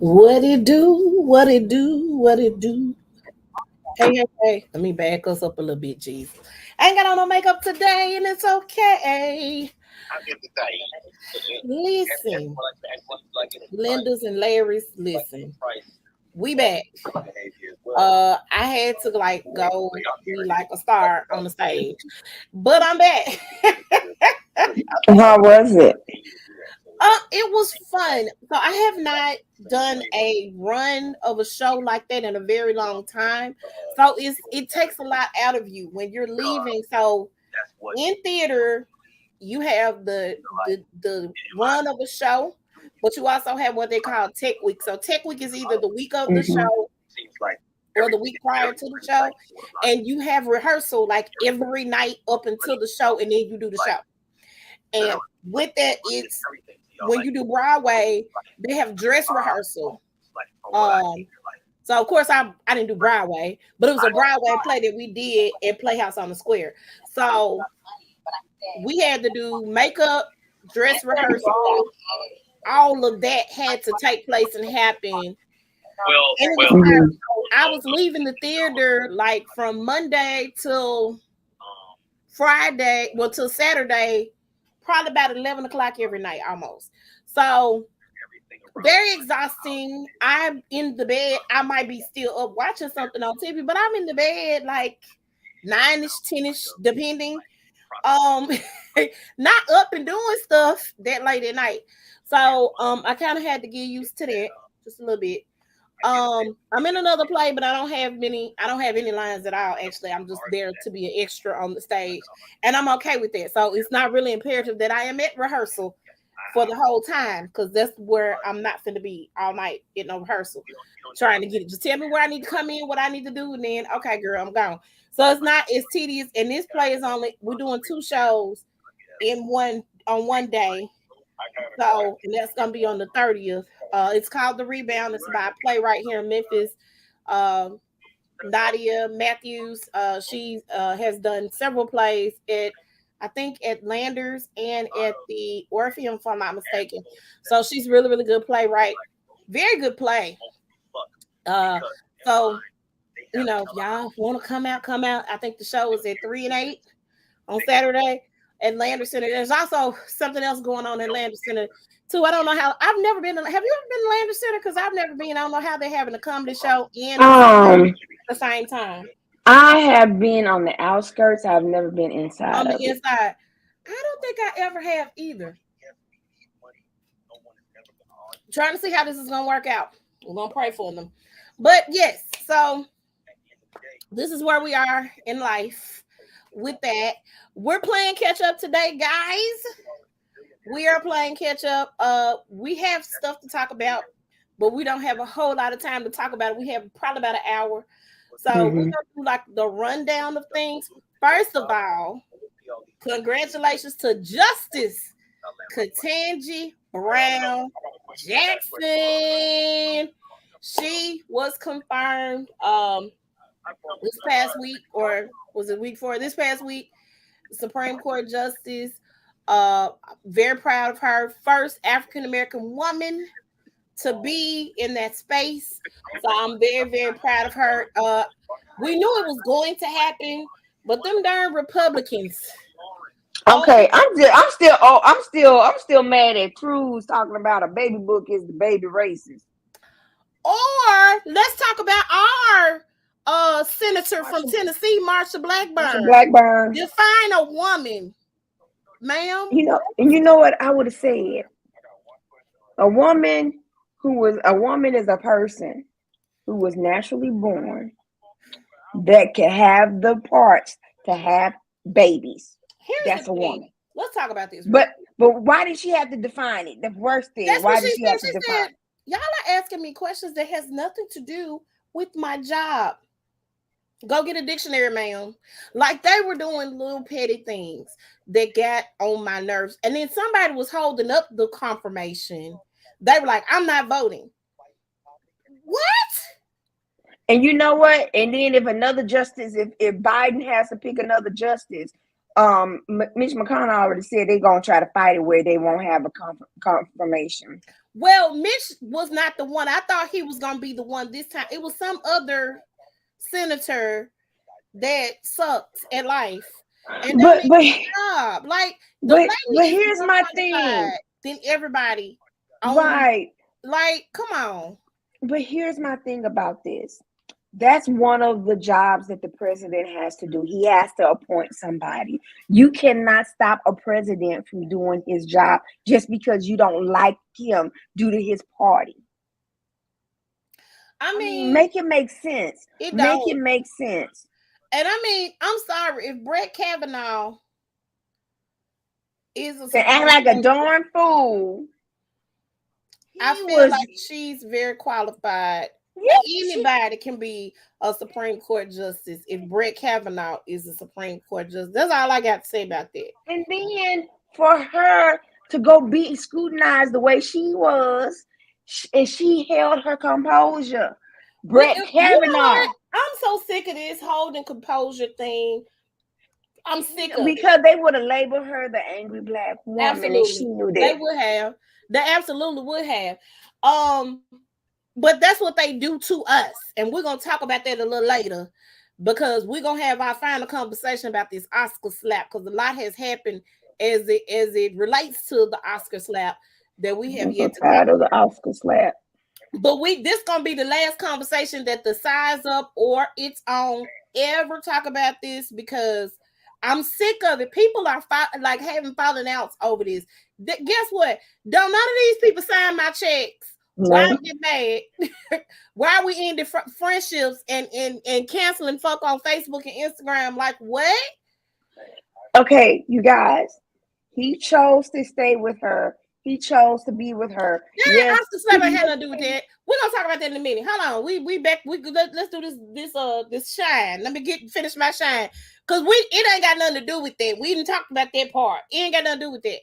What it do? What it do? What it do? Hey, hey, hey. Let me back us up a little bit, Jesus. I ain't got on no makeup today, and it's okay. Listen, Linda's and Larry's, listen. We back. I had to like go be like a star on the stage, but I'm back. How was it? It was fun. So I have not done a run of a show like that in a very long time. So it takes a lot out of you when you're leaving. So in theater, you have the run of a show, but you also have what they call tech week. So tech week is either the week of the Hmm. show or the week prior to the show, and you have rehearsal like every night up until the show, and then you do the show. And with that, it's when you do Broadway, they have dress rehearsal. Um, so of course I didn't do Broadway, but it was a Broadway play that we did at Playhouse on the Square. So we had to do makeup, dress rehearsal, all of that had to take place and happen. And it was tiring. Hmm. So I was leaving the theater like from Monday till Friday, well till Saturday, probably about 11 o'clock every night almost. So very exhausting. I'm in the bed. I might be still up watching something on TV, but I'm in the bed like 9ish, 10ish, depending. Um, not up and doing stuff that late at night. So I kind of had to get used to that just a little bit. I'm in another play, but I don't have any lines at all. Actually, I'm just there to be an extra on the stage, and I'm okay with that. So it's not really imperative that I am at rehearsal for the whole time because that's where I'm not going to be all night in no rehearsal trying to get it. Just tell me where I need to come in, what I need to do, and then okay, girl, I'm gone. So it's not as tedious. And this play is only we're doing two shows in one on one day. So and that's gonna be on the 30th. It's called The Rebound. It's by a playwright here in Memphis. Um, Nadia Matthews. She has done several plays at, I think, at Landers and at the Orpheum, if I'm not mistaken. So she's really, really good playwright. Very good play. Uh, so if y'all want to come out, come out. I think the show is at 3 and 8 on Saturday at Landers Center. There's also something else going on at Landers Center too. I don't know how. I've never been. Have you ever been to Landers Center? Because I've never been. I don't know how they're having a comedy show and a Um, the same time I have been on the outskirts. I've never been inside on the of it. inside. I don't think I ever have either. Trying to see how this is gonna work out. We're gonna pray for them. But yes, so this is where we are in life. With that, we're playing catch up today, guys. We are playing catch up. We have stuff to talk about, but we don't have a whole lot of time to talk about it. We have probably about an hour. So we're Hmm. gonna do like the rundown of things. First of all, congratulations to Justice Ketanji Brown Jackson. She was confirmed this past week, or was it week four? This past week, Supreme Court Justice. Uh, very proud of her. First African American woman to be in that space. So I'm very, very proud of her. We knew it was going to happen, but them darn Republicans. Oh, Okay, I'm still mad at Cruz talking about a baby book is the baby racist. or let's talk about our senator from Tennessee, Marsha Marsha Blackburn. Blackburn. Define a woman, ma'am. And you know what I would have said? A woman is a person who was naturally born that can have the parts to have babies. Here's That's the a thing. woman. Let's talk about this real But quick. but why did she have to define it? The worst thing. That's what Why she did she said. have to She said, define it? y'all are asking me questions that has nothing to do with my job. Go get a dictionary, ma'am. Like they were doing little petty things that got on my nerves. And then somebody was holding up the confirmation. They were like, I'm not voting. What? And you know what? And then if another justice, if Biden has to pick another justice, Mitch McConnell already said they're gonna try to fight it where they won't have a confirmation. Well, Mitch was not the one. I thought he was gonna be the one this time. It was some other senator that sucks at life and don't But even but do the job. Like the but lady is here's more my thing. qualified than everybody on. Right. Like, come on. But here's my thing about this. That's one of the jobs that the president has to do. He has to appoint somebody. You cannot stop a president from doing his job just because you don't like him due to his party. I I mean, mean, make it make sense. it Make it don't. make sense. And I mean, I'm sorry if Brett Kavanaugh is a To act Supreme like a Court. darn fool. I He feel was, like she's very qualified. yeah, Anybody can be a Supreme Court justice if Brett Kavanaugh is a Supreme Court justice. That's all I got to say about that. and then for her to go be scrutinized the way she was, and she held her composure. Brett You know Kavanaugh. what? I'm so sick of this holding composure thing. I'm sick of it. Because they would have labeled her the angry black woman, and she Absolutely. knew They that. would have. They absolutely would have. But that's what they do to us. And we're gonna talk about that a little later because we're gonna have our final conversation about this Oscar slap because a lot has happened as it relates to the Oscar slap that we have I'm so yet to tired talk of the about. Oscar slap. But this gonna be the last conversation that the Size Up or It's On ever talk about this because I'm sick of it. People are like having falling outs over this. Guess what? Don't none of these people sign my checks. Why No. I get mad? Why are we ending friendships and canceling folk on Facebook and Instagram? Like what? Okay, you guys. He chose to stay with her. He chose to be with her. Yeah, Yes. Oscar slap ain't had nothing to do with that. We're gonna talk about that in a minute. Hold on, we back. Let's do this shine. Let me finish my shine because it ain't got nothing to do with that. We didn't talk about that part. It ain't got nothing to do with that.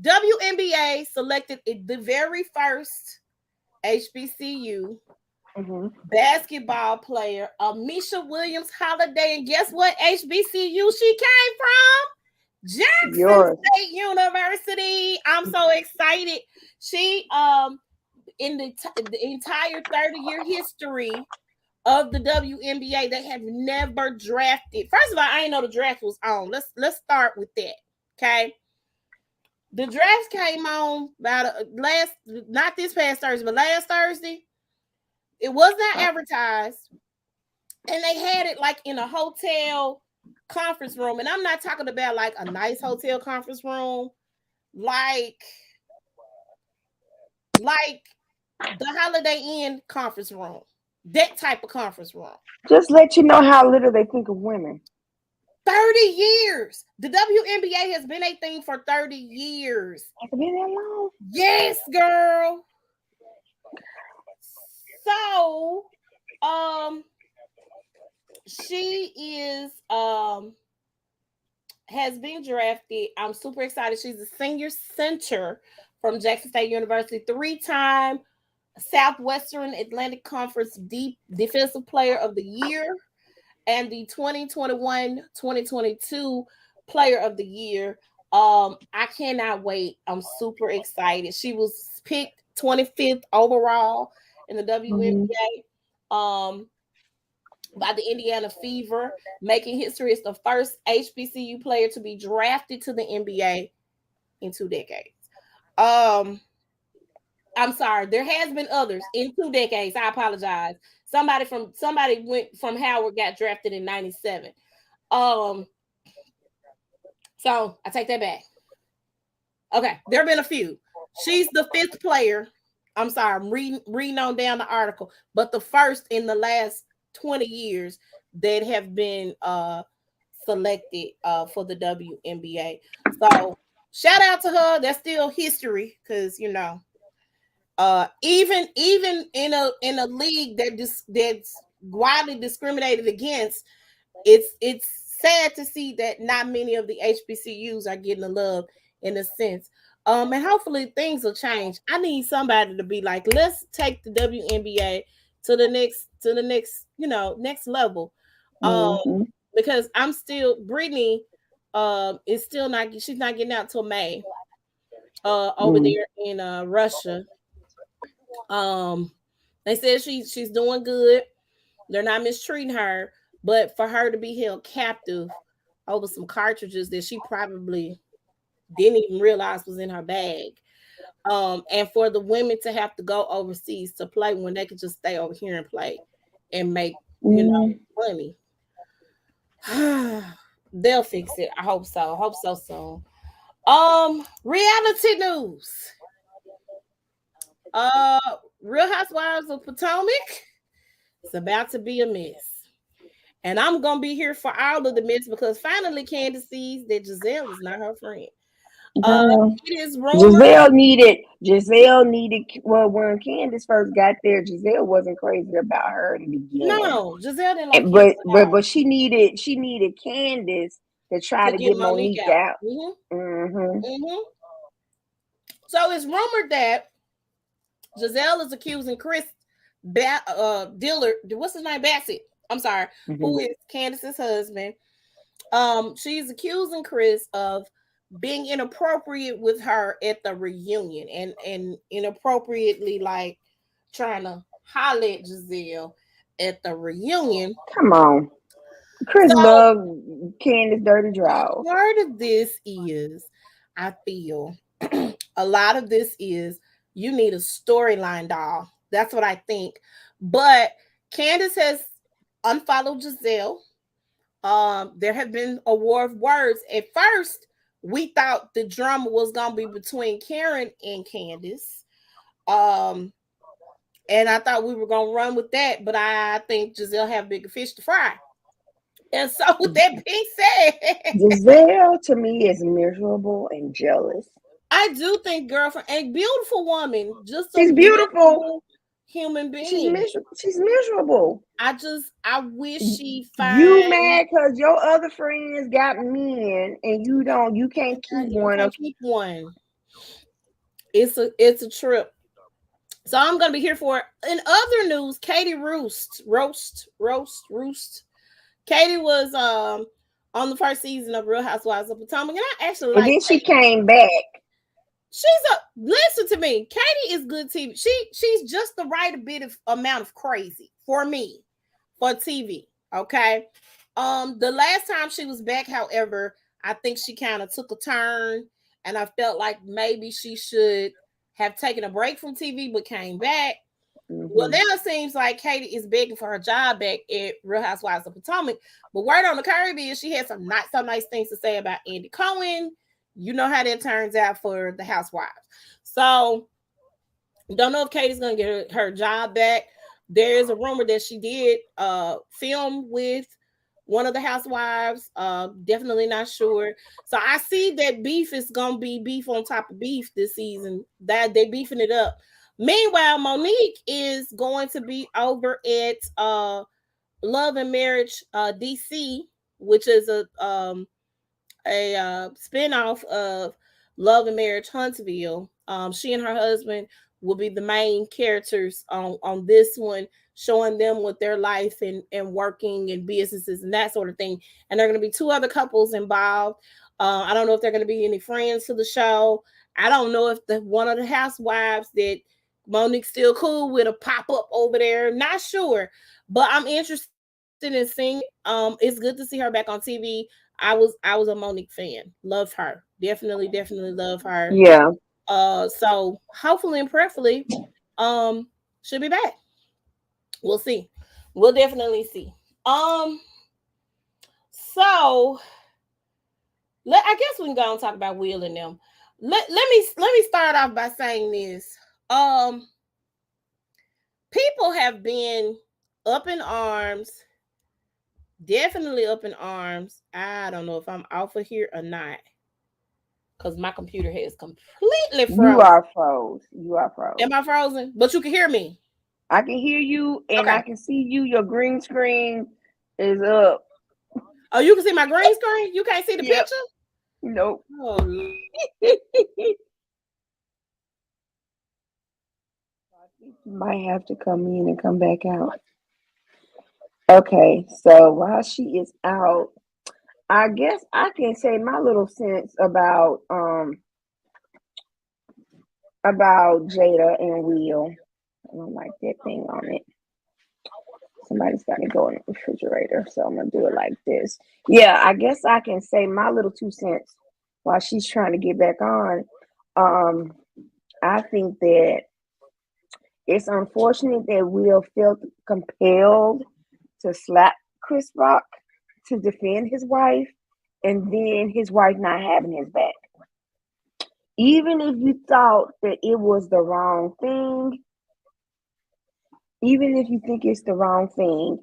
WNBA selected the very first HBCU basketball player, Amisha Williams Holiday, and guess what? HBCU she came from? Jackson State University. I'm so excited. She in the entire 30-year history of the WNBA, they have never drafted. First of all, I didn't know the draft was on. Let's start with that. Okay. The draft came on about not this past Thursday, but last Thursday. It was not advertised, and they had it like in a hotel conference room, and I'm not talking about like a nice hotel conference room, like the Holiday Inn conference room, that type of conference room. Just let you know how little they think of women. 30 years. The WNBA has been a thing for 30 years. Has it been that long? Yes, girl. So, she is has been drafted. I'm super excited. She's a senior center from Jackson State University, 3-time Southwestern Atlantic Conference Defensive Player of the Year and the 2021-2022 Player of the Year. I cannot wait. I'm super excited. She was picked 25th overall in the WNBA. By the Indiana Fever, making history as the first HBCU player to be drafted to the NBA in 2 decades. I'm sorry, there has been others in 2 decades. I apologize. Somebody went from Howard, got drafted in 97. So I take that back. Okay, there have been a few. She's the 5th player. I'm sorry, I'm reading on down the article, but the first in the last 20 years that have been selected for the WNBA. So shout out to her. That's still history because even in a league that's widely discriminated against, it's sad to see that not many of the HBCUs are getting the love in a sense. And hopefully things will change. I need somebody to be like, let's take the WNBA to the next, next level. Because I'm still Brittany is still not, she's not getting out till May. over there in Russia. Um, they said she's doing good. They're not mistreating her, but for her to be held captive over some cartridges that she probably didn't even realize was in her bag. And for the women to have to go overseas to play when they could just stay over here and play and make, money. They'll fix it. I hope so. I hope so soon. Reality news. Uh, Real Housewives of Potomac. It's about to be a mess. And I'm gonna be here for all of the mess because finally Candace sees that Giselle is not her friend. It is rumored. Giselle needed, well, when Candace first got there, Giselle wasn't crazy about her in the beginning. No, Giselle didn't like but she needed Candace to try to get Monique out. So it's rumored that Giselle is accusing Chris Dillard, what's his name? Bassett. I'm sorry, who is Candace's husband. She's accusing Chris of being inappropriate with her at the reunion and inappropriately like trying to holler at Giselle at the reunion. Come on. Chris loved Candace dirty draws. Part of this is, I feel, a lot of this is you need a storyline, doll. That's what I think. But Candace has unfollowed Giselle. There have been a war of words. At first, we thought the drama was gonna be between Karen and Candace. And I thought we were gonna run with that, but I think Giselle have bigger fish to fry. And so with that being said, Giselle to me is miserable and jealous. I do think girlfriend, a beautiful woman, just she's beautiful human being. She's miserable. I wish she find you mad because your other friends got men and you can't keep one. It's a trip. So I'm gonna be here for it. In other news, Katie Roast. Katie was on the first season of Real Housewives of Potomac, and I actually like. And then she came back. Listen to me. Katie is good TV. She's just the right amount of crazy for me for TV. Okay. The last time she was back, however, I think she kind of took a turn, and I felt like maybe she should have taken a break from TV, but came back. Well, now it seems like Katie is begging for her job back at Real Housewives of Potomac. But word on the curb is she had some nice things to say about Andy Cohen. You know how that turns out for the Housewives. So, don't know if Katie's going to get her job back. There is a rumor that she did film with one of the Housewives. Definitely not sure. So, I see that beef is going to be beef on top of beef this season. That they're beefing it up. Meanwhile, Monique is going to be over at Love and Marriage DC, which is a spinoff of Love and Marriage Huntsville. She and her husband will be the main characters on this one, showing them with their life and working and businesses and that sort of thing. And there are going to be two other couples involved. I don't know if they're going to be any friends to the show. I don't know if one of the housewives that Monique's still cool with a pop up over there. Not sure, but I'm interested in seeing. It's good to see her back on TV. I was a Monique fan. Love her. Definitely love her. Yeah. So hopefully and prayerfully, she'll be back. We'll see. We'll definitely see. So I guess we can go and talk about Will and them. Let me start off by saying this. People have been up in arms. Definitely up in arms. I don't know if I'm off of here or not, because my computer has completely frozen. You are froze. Am I frozen? But you can hear me. I can hear you, and okay. I can see you. Your green screen is up. Oh, you can see my green screen? You can't see the picture? Nope. Oh. You might have to come in and come back out. Okay, so while she is out, I guess I can say my little sense about about Jada and Will. I don't like that thing on it. Somebody's got to go in the refrigerator, so I'm gonna do it like this. Yeah, I guess I can say my little 2 cents while she's trying to get back on. Um, I think that it's unfortunate that Will felt compelled to slap Chris Rock to defend his wife, and then his wife not having his back. Even if you thought that it was the wrong thing, even if you think it's the wrong thing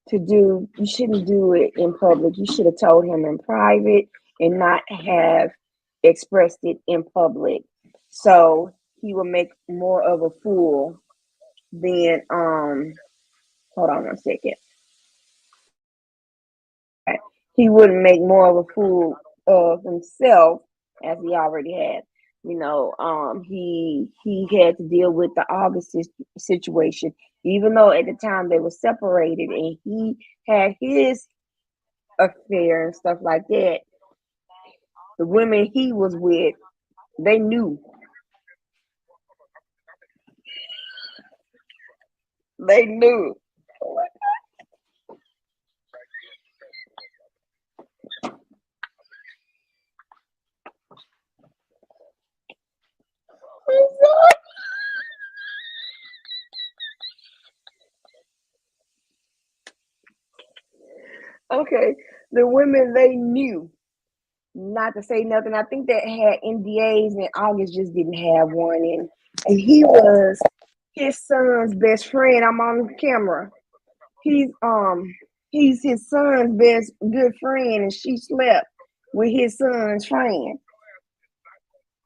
to do, you shouldn't do it in public. You should have told him in private and not have expressed it in public. So he will make more of a fool than hold on 1 second. He wouldn't make more of a fool of himself as he already had. He had to deal with the August situation, even though at the time they were separated and he had his affair and stuff like that. The women he was with, they knew. They knew. Okay, the women they knew not to say nothing. I think that had NDAs and August just didn't have one. And he was his son's best friend. I'm on camera. He's he's his son's best good friend, and she slept with his son's friend.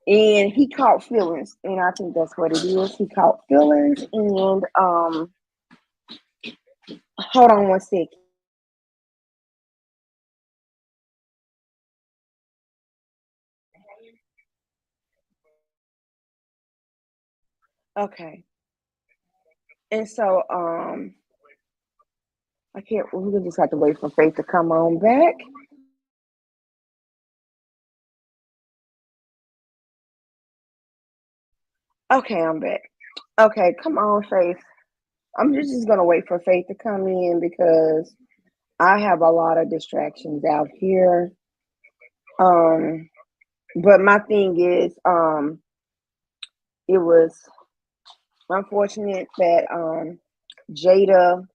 And he caught feelings, and I think that's what it is. He caught feelings, and hold on 1 second. Okay, and so I can't. We just have to wait for Faith to come on back. Okay, I'm back. Okay, come on, Faith. I'm just gonna wait for Faith to come in because I have a lot of distractions out here. Um, but my thing is, it was unfortunate that Jada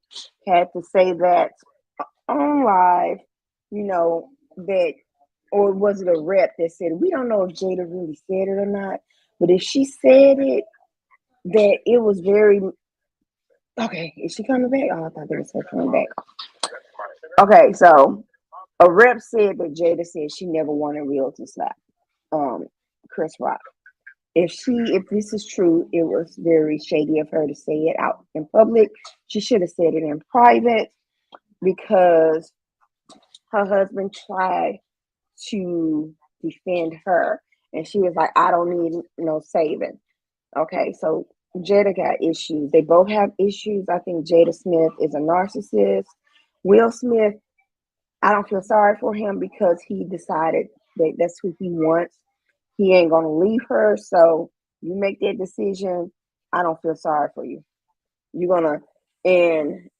had to say that on live, that, or was it a rep that said it? We don't know if Jada really said it or not, but if she said it, that it was very okay. Is she coming back? Oh, I thought they was her coming back. Okay, so a rep said that Jada said she never wanted Real to slap um Chris Rock. If this is true, it was very shady of her to say it out in public. She should have said it in private because her husband tried to defend her and she was like, I don't need no saving. Okay, so Jada got issues. They both have issues. I think Jada Smith is a narcissist. Will Smith, I don't feel sorry for him because he decided that that's who he wants. He ain't gonna leave her. So you make that decision. I don't feel sorry for you. You're gonna and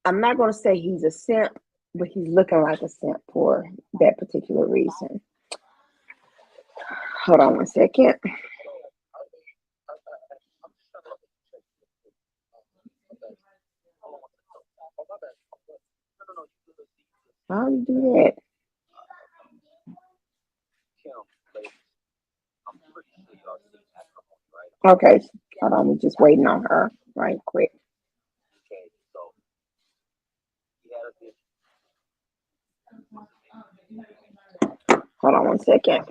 I'm not gonna say he's a simp, but he's looking like a simp for that particular reason. Hold on 1 second. How do you do that? Okay, hold on. We're just waiting on her right quick. Hold on 1 second.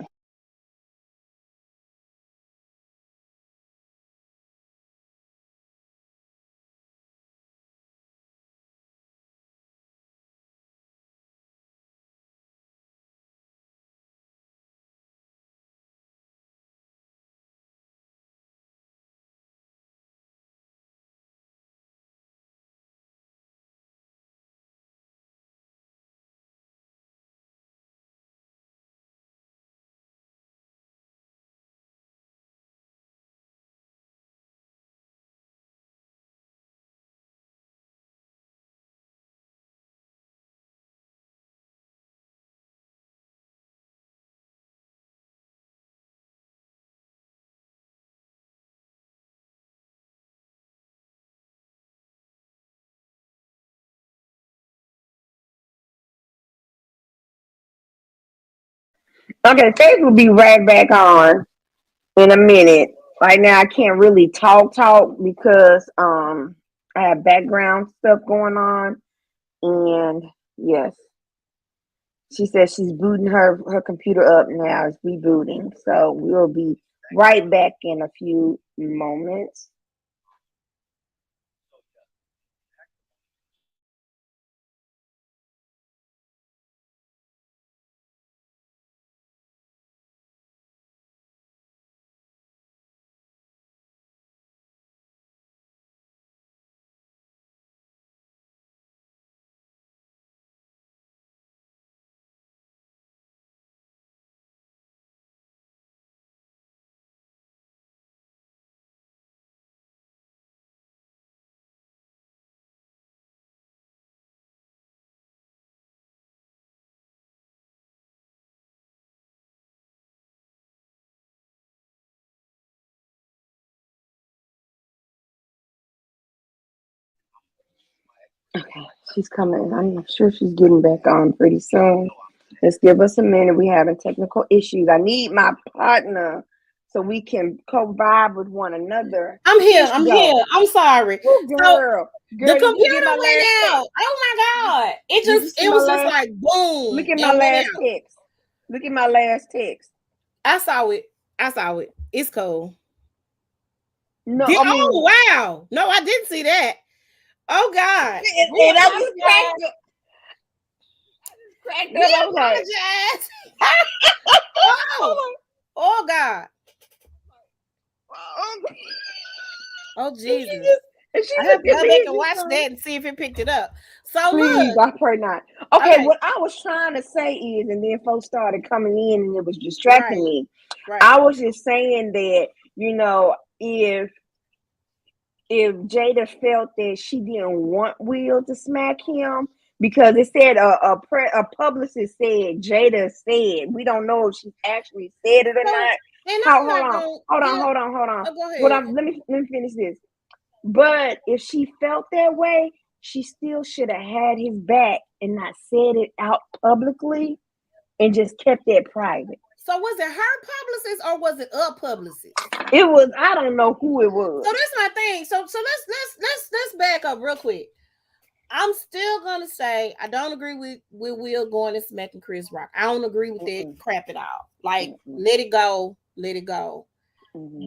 Okay, Faith will be right back on in a minute. Right now, I can't really talk because I have background stuff going on, and yes, she says she's booting her computer up now. It's rebooting, so we'll be right back in a few moments. Okay, she's coming. I'm sure she's getting back on pretty soon. Let's give us a minute. We having technical issues. I need my partner so we can co-vibe with one another. I'm Here here. she I'm go. here. I'm sorry. Oh, So girl. the Girl, did you get computer my went last text? out. Oh my God. Did you see It my was just last? like boom Look at my and went last out. text. Look at my last text. I saw it. I saw it. It's cool. No, I mean, oh wow. No, I didn't see that. Oh God. and I was cracked up. Cracked We up. I was like, apologize. Oh God. Oh Jesus. she I have to looked at go me back and and just watch like, that and see if it picked it up. So please, look. I pray not. Okay, Okay. what I was trying to say is, and then folks started coming in and it was distracting me. Right. I was just saying that, if Jada felt that she didn't want Will to smack him, because it said a publicist said Jada said, we don't know if she actually said it or So, not. and Hold I'm not on. gonna Hold on. Oh, go ahead. Let me finish this. But if she felt that way, she still should have had his back and not said it out publicly and just kept it private. So was it her publicist or was it a publicist? It was, I don't know who it was. So that's my thing. So let's back up real quick. I'm still gonna say I don't agree with Will going and smacking Chris Rock. I don't agree with that crap at all. Like, let it go.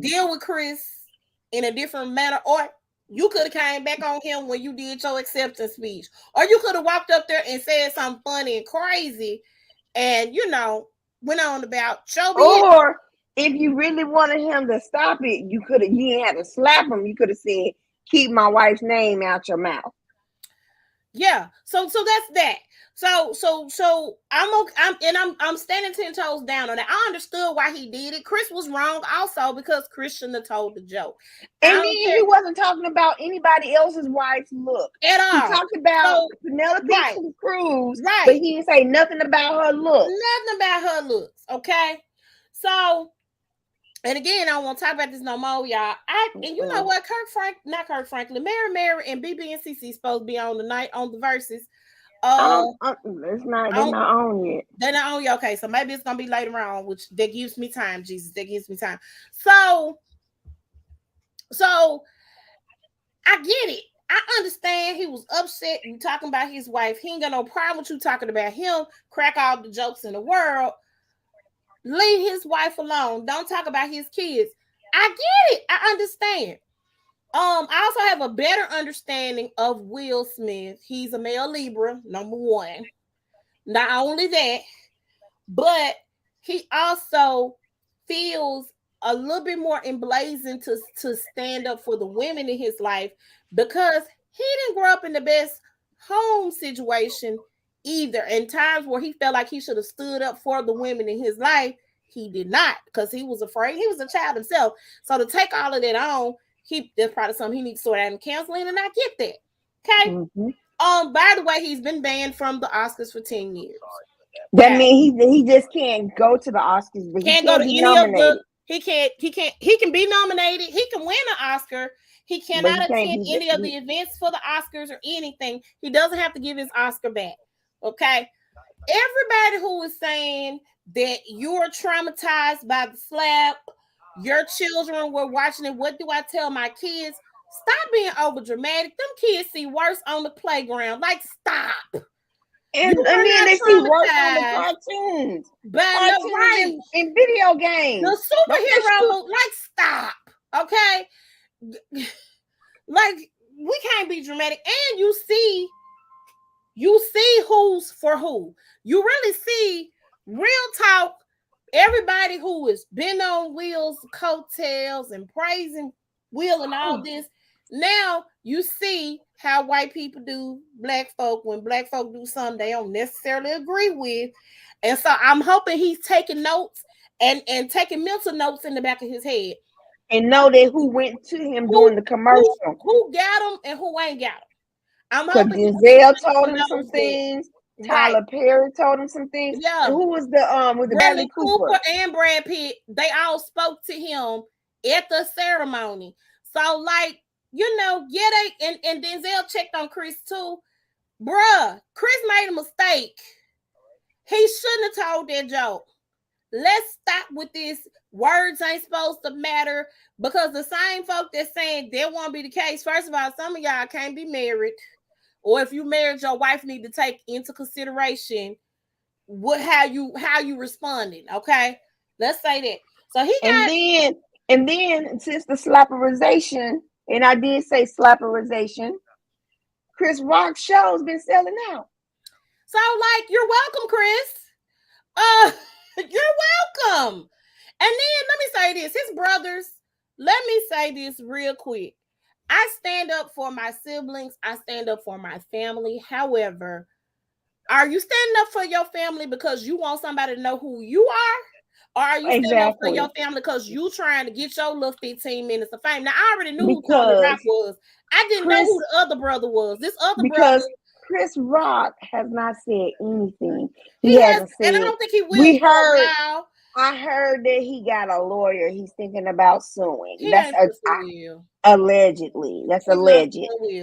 Deal with Chris in a different manner, or you could have came back on him when you did your acceptance speech, or you could have walked up there and said something funny and crazy, and went on about show me. Or if you really wanted him to stop it, you didn't have to slap him. You could have said, "Keep my wife's name out your mouth." Yeah. So that's that. So I'm standing 10 toes down on that. I understood why he did it. Chris was wrong also because Chris shouldn't have told the joke. And then he wasn't talking about anybody else's wife's look at all. He talked about Penelope Cruz, but he didn't say nothing about her look. Nothing about her looks. Okay. So, and again, I don't want to talk about this no more, y'all. And you know what? Kirk Franklin, Mary, and BB and CC supposed to be on tonight on the verses. They're not on yet. They're not on yet. Okay, so maybe it's gonna be later on, which that gives me time, Jesus. That gives me time. So I get it. I understand he was upset. You talking about his wife. He ain't got no problem with you talking about him. Crack all the jokes in the world. Leave his wife alone. Don't talk about his kids. I get it. I understand. I also have a better understanding of Will Smith. He's a male Libra, number one. Not only that, but he also feels a little bit more emblazoned to stand up for the women in his life because he didn't grow up in the best home situation either. In times where he felt like he should have stood up for the women in his life, he did not because he was afraid. He was a child himself. So to take all of that on, there's probably something he needs to sort out in counseling, and I get that. Okay. Mm-hmm. By the way, he's been banned from the Oscars for 10 years. That means he just can't go to the Oscars, but can't go to any nominated. Of the. He can be nominated. He can win an Oscar. He cannot attend any of the events for the Oscars or anything. He doesn't have to give his Oscar back. Okay. Everybody who is saying that you're traumatized by the slap, your children were watching it. What do I tell my kids? Stop being over dramatic. Them kids see worse on the playground. Like, stop. And You then are not they see worse on the traumatized cartoons. by no right. And video games. The superhero, like, stop. Okay? Like, we can't be dramatic. And you see who's for who. You really see, real talk, everybody who has been on Will's coattails and praising Will and all this. Now you see how white people do black folk when black folk do something they don't necessarily agree with. And so I'm hoping he's taking notes and taking mental notes in the back of his head. And know that who went to him during the commercial. Who got him and who ain't got him. I'm Because hoping Denzel told him some things. Tyler Perry told him some things. Yeah. And who was the with the Bradley Cooper and Brad Pitt? They all spoke to him at the ceremony. So, like, you know, yeah, and Denzel checked on Chris too. Bruh, Chris made a mistake. He shouldn't have told that joke. Let's stop with this. Words ain't supposed to matter, because the same folk that's saying that won't be the case. First of all, some of y'all can't be married. Or if you married, your wife need to take into consideration how you responding. Okay, let's say that. So he got, and then since the slapperization, and I did say slapperization, Chris Rock's show's been selling out. So, like, you're welcome, Chris. You're welcome. And then let me say this, his brothers. Let me say this real quick. I stand up for my siblings. I stand up for my family. However, are you standing up for your family because you want somebody to know who you are? Or are you standing up for your family because you trying to get your little 15 minutes of fame? Now, I already knew who Tony Rock was. I didn't know who the other brother was. This other brother. Chris Rock has not said anything. He hasn't said. And I don't think he will. I heard that he got a lawyer. He's thinking about suing. That's allegedly. That's alleged.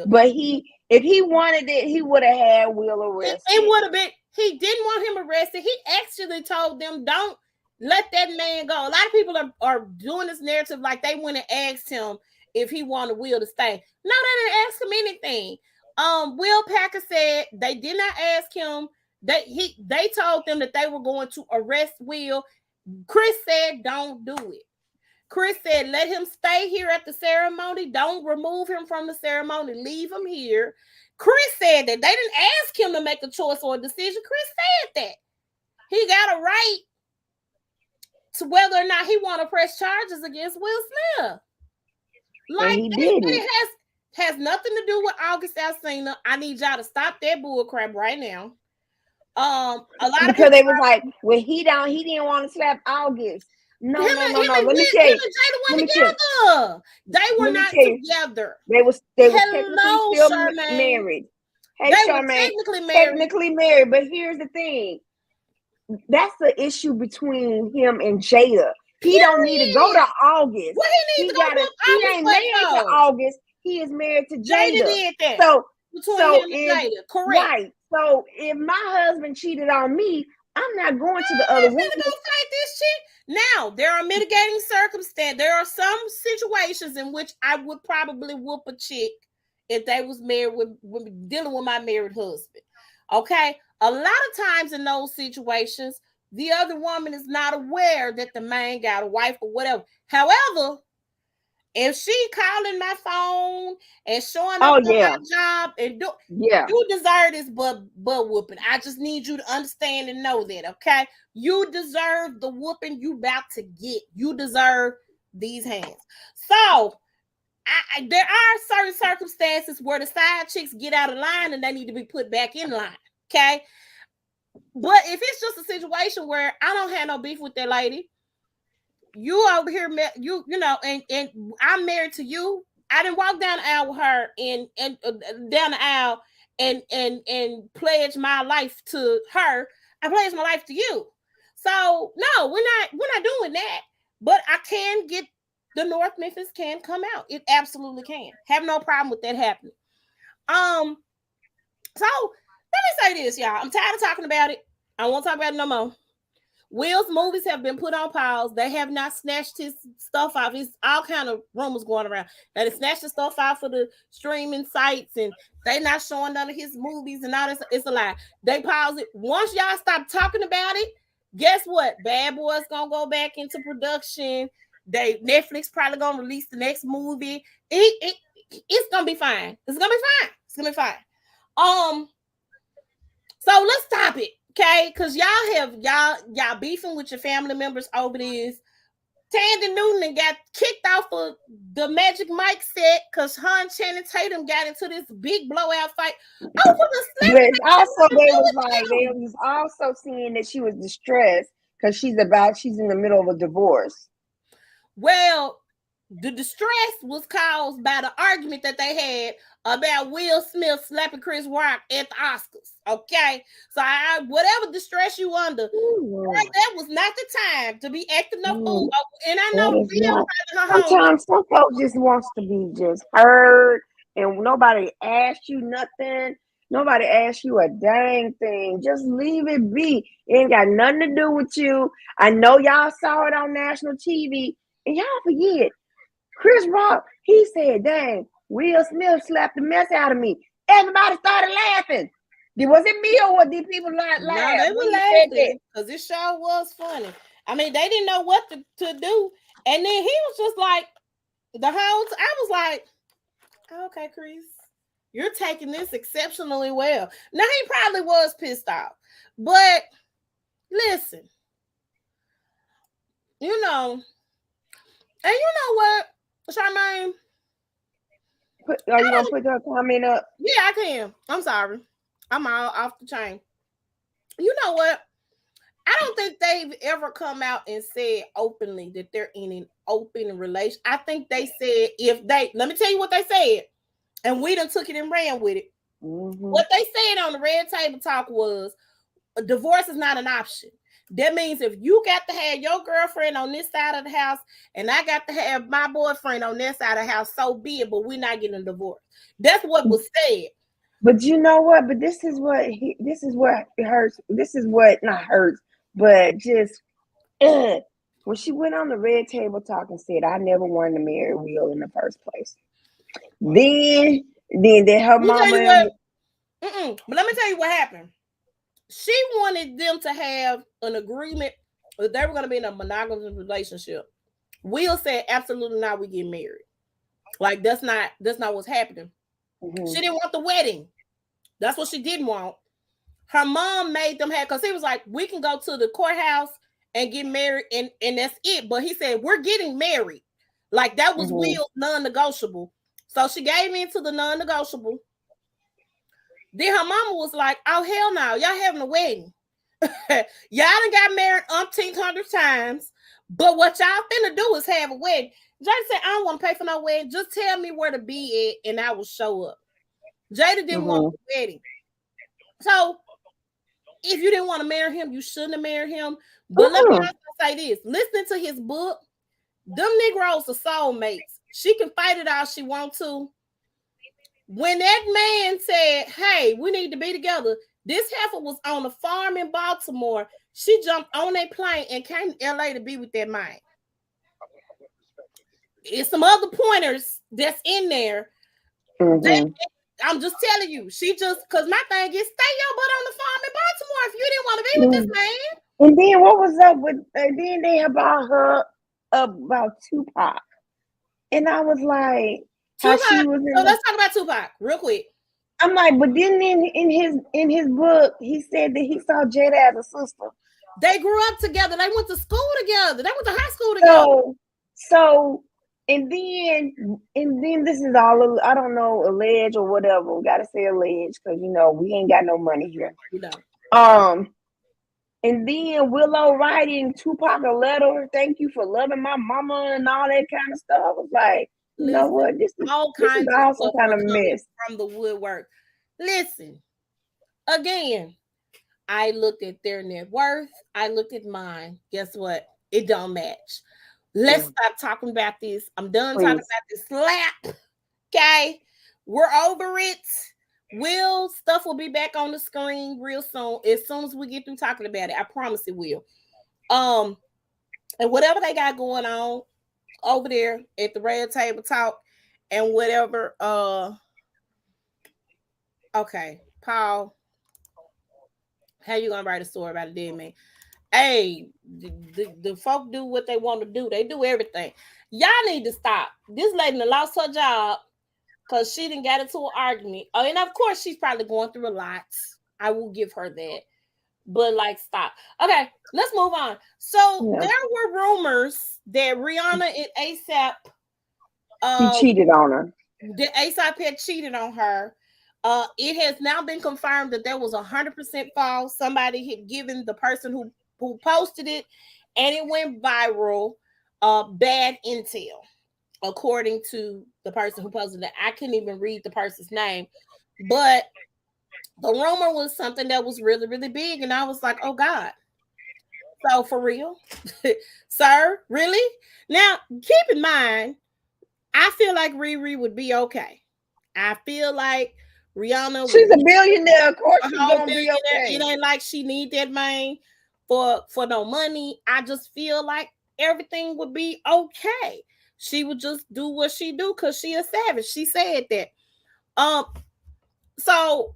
But if he wanted it, he would have had Will arrested. It would have been. He didn't want him arrested. He actually told them, "Don't let that man go." A lot of people are doing this narrative like they went and asked him if he wanted Will to stay. No, they didn't ask him anything. Will Packer said they did not ask him. They told them that they were going to arrest Will. Chris said, "Don't do it." Chris said, "Let him stay here at the ceremony. Don't remove him from the ceremony. Leave him here." Chris said that they didn't ask him to make a choice or a decision. Chris said that he got a right to whether or not he want to press charges against Will Smith. Like, it has nothing to do with August Alsina. I need y'all to stop that bullcrap right now. A lot of people, they was like, well, he didn't want to slap August. No. Let me tell you. They were not together. They was technically still married. Hey, Charmaine, technically married. But here's the thing. That's the issue between him and Jada. He don't need to go to August. Well, he needs to go to August. He ain't married to August. He is married to Jada. Did that. So him and Jada. Correct. Right. So if my husband cheated on me, I'm not going to the other woman. Go fight this shit. Now, there are mitigating circumstances. There are some situations in which I would probably whoop a chick if they was married with dealing with my married husband. Okay? A lot of times in those situations, the other woman is not aware that the man got a wife or whatever. However, if she calling my phone and showing up on my job and you deserve this butt whooping. I just need you to understand and know that, okay? You deserve the whooping you about to get. You deserve these hands. So there are certain circumstances where the side chicks get out of line and they need to be put back in line, okay? But if it's just a situation where I don't have no beef with that lady, you over here, you know, and I'm married to you. I didn't walk down the aisle with her and down the aisle and pledge my life to her. I pledge my life to you. So no, we're not doing that. But I can get the North Memphis can come out. It absolutely can. Have no problem with that happening. So let me say this, y'all. I'm tired of talking about it. I won't talk about it no more. Will's movies have been put on pause. They have not snatched his stuff off. It's all kind of rumors going around that they snatched the stuff out for the streaming sites and they not showing none of his movies and all this. It's a lie. They pause it. Once y'all stop talking about it, guess what? Bad Boys gonna go back into production. Netflix probably gonna release the next movie. It's gonna be fine. It's gonna be fine. It's gonna be fine. So let's stop it. Okay, because y'all beefing with your family members over this. Tandy Newton got kicked off of the Magic Mike set because her and Channing Tatum got into this big blowout fight over the But also they was also seeing that she was distressed because she's in the middle of a divorce. Well, the distress was caused by the argument that they had about Will Smith slapping Chris Rock at the Oscars. Okay, so whatever distress you under, that was not the time to be acting no fool. And I know sometimes some folks just wants to be just heard, and nobody asked you nothing. Nobody asked you a dang thing. Just leave it be. It ain't got nothing to do with you. I know y'all saw it on national TV, and y'all forget. Chris Rock, he said, dang, Will Smith slapped the mess out of me. Everybody started laughing. Was it me or what did people laugh? No, they were laughing because this show was funny. I mean, they didn't know what to do. And then he was just like, I was like, okay, Chris, you're taking this exceptionally well. Now, he probably was pissed off. But listen, and you know what, Charmaine? Are you gonna put that comment up? Yeah, I can. I'm sorry. I'm all off the chain. You know what? I don't think they've ever come out and said openly that they're in an open relation. I think they said let me tell you what they said, and we done took it and ran with it. Mm-hmm. What they said on the Red Table Talk was a divorce is not an option. That means if you got to have your girlfriend on this side of the house and I got to have my boyfriend on this side of the house, so be it, but we're not getting a divorce. That's what was said. But you know what? But this is what it hurts. This is what not hurts, but just when she went on the Red Table Talk and said, I never wanted to marry Will in the first place. Then her mama. But let me tell you what happened. She wanted them to have an agreement that they were going to be in a monogamous relationship. Will said, absolutely not, we get married. Like, that's not what's happening. Mm-hmm. She didn't want the wedding. That's what she didn't want. Her mom made them have, because he was like, we can go to the courthouse and get married, and that's it. But he said, we're getting married. Like, that was Will's non-negotiable. So she gave into the non-negotiable. Then her mama was like, oh, hell no, y'all having a wedding. Y'all done got married 1,800 times, but what y'all finna do is have a wedding. Jada said, I don't want to pay for no wedding. Just tell me where to be at, and I will show up. Jada didn't want the wedding. So, if you didn't want to marry him, you shouldn't have married him. But let me also say this. Listening to his book, them Negroes are soulmates. She can fight it all she wants to. When that man said, hey, we need to be together, this heifer was on a farm in Baltimore. She jumped on a plane and came to LA to be with that man. It's some other pointers that's in there. Mm-hmm. I'm just telling you, because my thing is, stay your butt on the farm in Baltimore if you didn't want to be with this man. And then what was up with, then they about Tupac. And I was like, Tupac, so let's talk about Tupac real quick. I'm like, but then in his book, he said that he saw Jada as a sister. They grew up together. They went to school together. They went to high school together. So and then this is all, I don't know, alleged or whatever. We gotta say alleged because we ain't got no money here. And then Willow writing Tupac a letter, thank you for loving my mama and all that kind of stuff. I was like, you know what? This is also kind of mess from the woodwork. Listen, again, I looked at their net worth. I looked at mine. Guess what? It don't match. Let's stop talking about this. I'm done talking about this slap. Okay, we're over it. Will stuff will be back on the screen real soon. As soon as we get through talking about it, I promise it will. And whatever they got going on over there at the Red Table Talk and whatever. Okay, Paul, how you gonna write a story about a dead man? Hey, the folk do what they want to do. They do everything. Y'all need to stop. This lady lost her job because she didn't get into an argument. Oh, and of course she's probably going through a lot. I will give her that. But like, stop. Okay, let's move on. So there were rumors that Rihanna and ASAP he cheated on her. The ASAP had cheated on her. It has now been confirmed that there was 100% false. Somebody had given the person who posted it, and it went viral. Bad intel, according to the person who posted it. I couldn't even read the person's name, but the rumor was something that was really, really big, and I was like, "Oh God!" So for real, sir, really? Now keep in mind, I feel like Riri would be okay. I feel like Rihanna. She's a billionaire. Of course, she's gonna be okay. It ain't like she need that man for no money. I just feel like everything would be okay. She would just do what she do because she a savage. She said that. So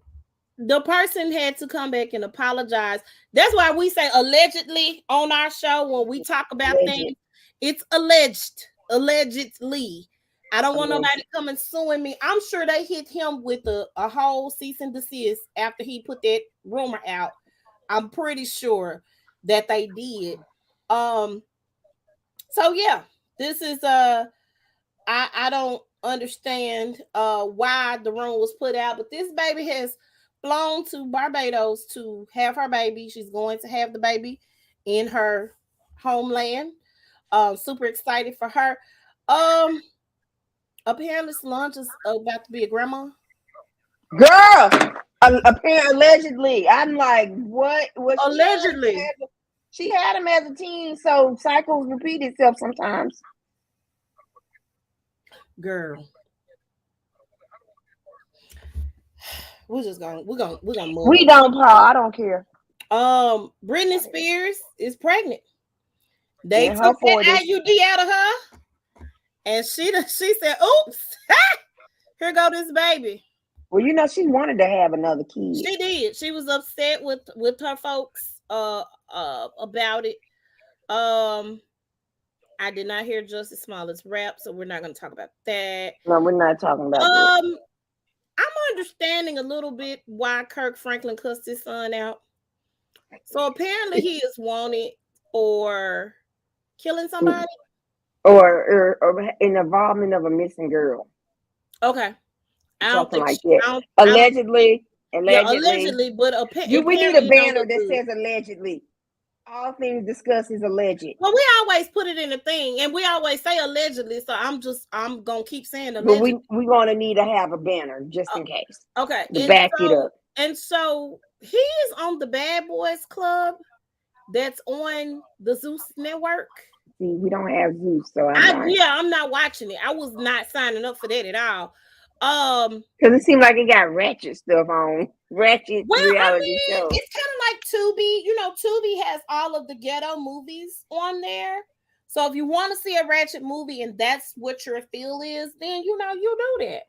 the person had to come back and apologize. That's why we say allegedly on our show when we talk about things. It's allegedly. I don't want nobody coming suing me. I'm sure they hit him with a whole cease and desist after he put that rumor out. I'm pretty sure that they did. So yeah, this is I don't understand why the rumor was put out, but this baby has flown to Barbados to have her baby. She's going to have the baby in her homeland. Super excited for her. Apparently Solange is about to be a grandma. Girl, apparently, allegedly. I'm like, what? Allegedly. She had him as a teen, so cycles repeat itself sometimes. Girl. We're gonna move. We don't, Paul. I don't care. Britney Spears is pregnant. They took that IUD out of her, and she said, "Oops, here go this baby." Well, you know, she wanted to have another kid. She did. She was upset with her folks about it. I did not hear Jussie Smollett's rap, so we're not going to talk about that. No, we're not talking about that. I'm understanding a little bit why Kirk Franklin cussed his son out. So apparently he is wanted for killing somebody or an involvement of a missing girl. Okay. Something like that. Allegedly, but we need a banner that says allegedly. All things discussed is alleged. Well, we always put it in the thing, and we always say allegedly. So I'm gonna keep saying allegedly. But we're gonna need to have a banner just in case. Okay, to back it up. And so he is on the Bad Boys Club, that's on the Zeus network. See, we don't have Zeus, so I'm not watching it. I was not signing up for that at all. Because it seemed like it got ratchet stuff on reality shows. It's kind of like Tubi. You know, Tubi has all of the ghetto movies on there. So if you want to see a ratchet movie and that's what your feel is, then you do that.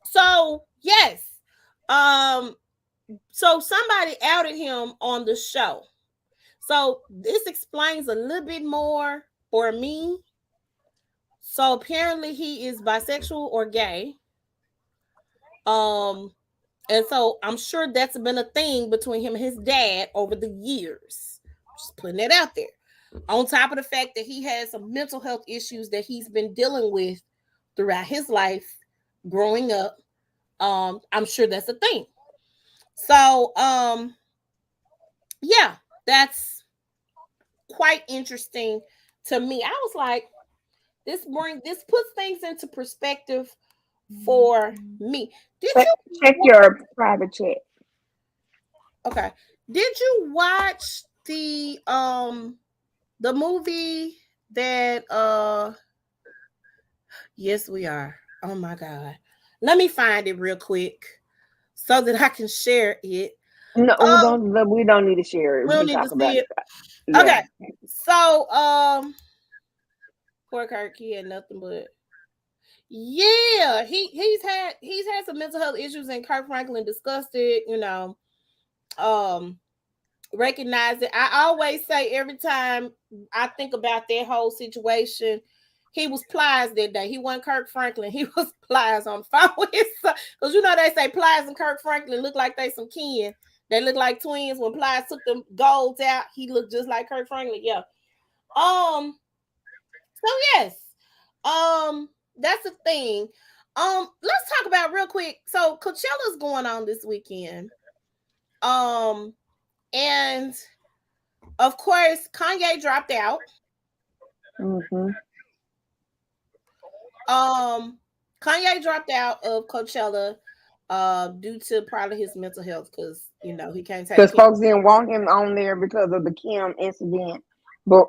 So yes. So somebody outed him on the show. So this explains a little bit more for me. So apparently he is bisexual or gay. And so I'm sure that's been a thing between him and his dad over the years. Just putting it out there. On top of the fact that he has some mental health issues that he's been dealing with throughout his life growing up. I'm sure that's a thing. So yeah, that's quite interesting to me. I was like, this puts things into perspective for me. Check your private chat. Okay. Did you watch the movie that yes we are. Oh my God. Let me find it real quick so that I can share it. No, we don't need to share it. We We don't can need to talk about see it. it. Yeah. Okay. So poor Kirk, he had nothing but he's had some mental health issues, and Kirk Franklin discussed it, recognize it. I always say every time I think about that whole situation, he was Plies that day. He wasn't Kirk Franklin. He was Plies on the phone with his son. Because they say Plies and Kirk Franklin look like they some kin. They look like twins. When Plies took them golds out, he looked just like Kirk Franklin. Yeah. So yes. That's the thing. Let's talk about real quick. So Coachella's going on this weekend. And of course, Kanye dropped out. Mm-hmm. Kanye dropped out of Coachella due to probably his mental health, because he can't take. Because folks didn't want him on there because of the Kim incident. But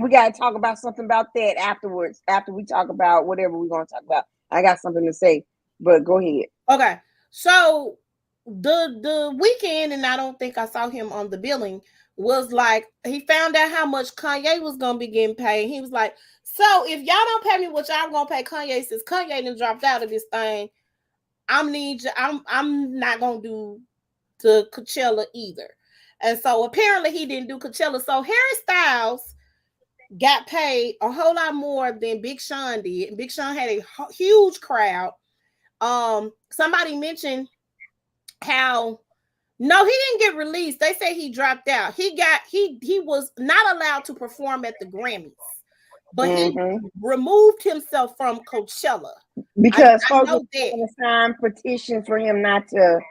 we gotta talk about something about that afterwards. After we talk about whatever we're gonna talk about, I got something to say. But go ahead. Okay, so the weekend, and I don't think I saw him on the billing, was like he found out how much Kanye was gonna be getting paid. He was like, "So if y'all don't pay me what y'all gonna pay Kanye, since Kanye done dropped out of this thing, I'm not gonna do the Coachella either." And so apparently he didn't do Coachella. So Harry Styles got paid a whole lot more than Big Sean did. Big Sean had a huge crowd. Somebody mentioned how no, he didn't get released. They say he dropped out. He was not allowed to perform at the Grammys, but he removed himself from Coachella because folks were going to sign petitions for him not to.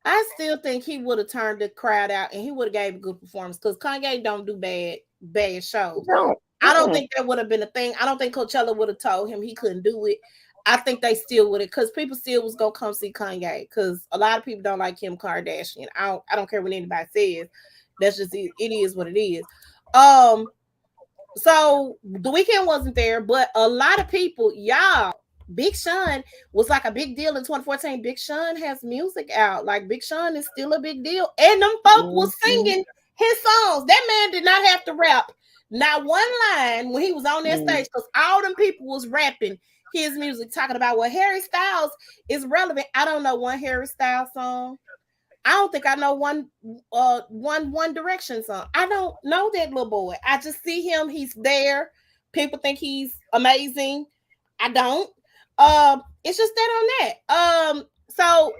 I still think he would have turned the crowd out and he would have gave a good performance, because Kanye don't do bad shows. No. I don't think that would have been a thing. I don't think Coachella would have told him he couldn't do it. I think they still would have, because people still was gonna come see Kanye, because a lot of people don't like Kim Kardashian. I don't care what anybody says. That's just it is what it is. So the weekend wasn't there, but a lot of people, Big Sean was like a big deal in 2014. Big Sean has music out. Like Big Sean is still a big deal. And them folk was singing his songs. That man did not have to rap not one line when he was on that stage, because all them people was rapping his music, talking about what Harry Styles is relevant. I don't know one Harry Styles song. I don't think I know one One Direction song. I don't know that little boy. I just see him. He's there. People think he's amazing. I don't. It's just that on that. So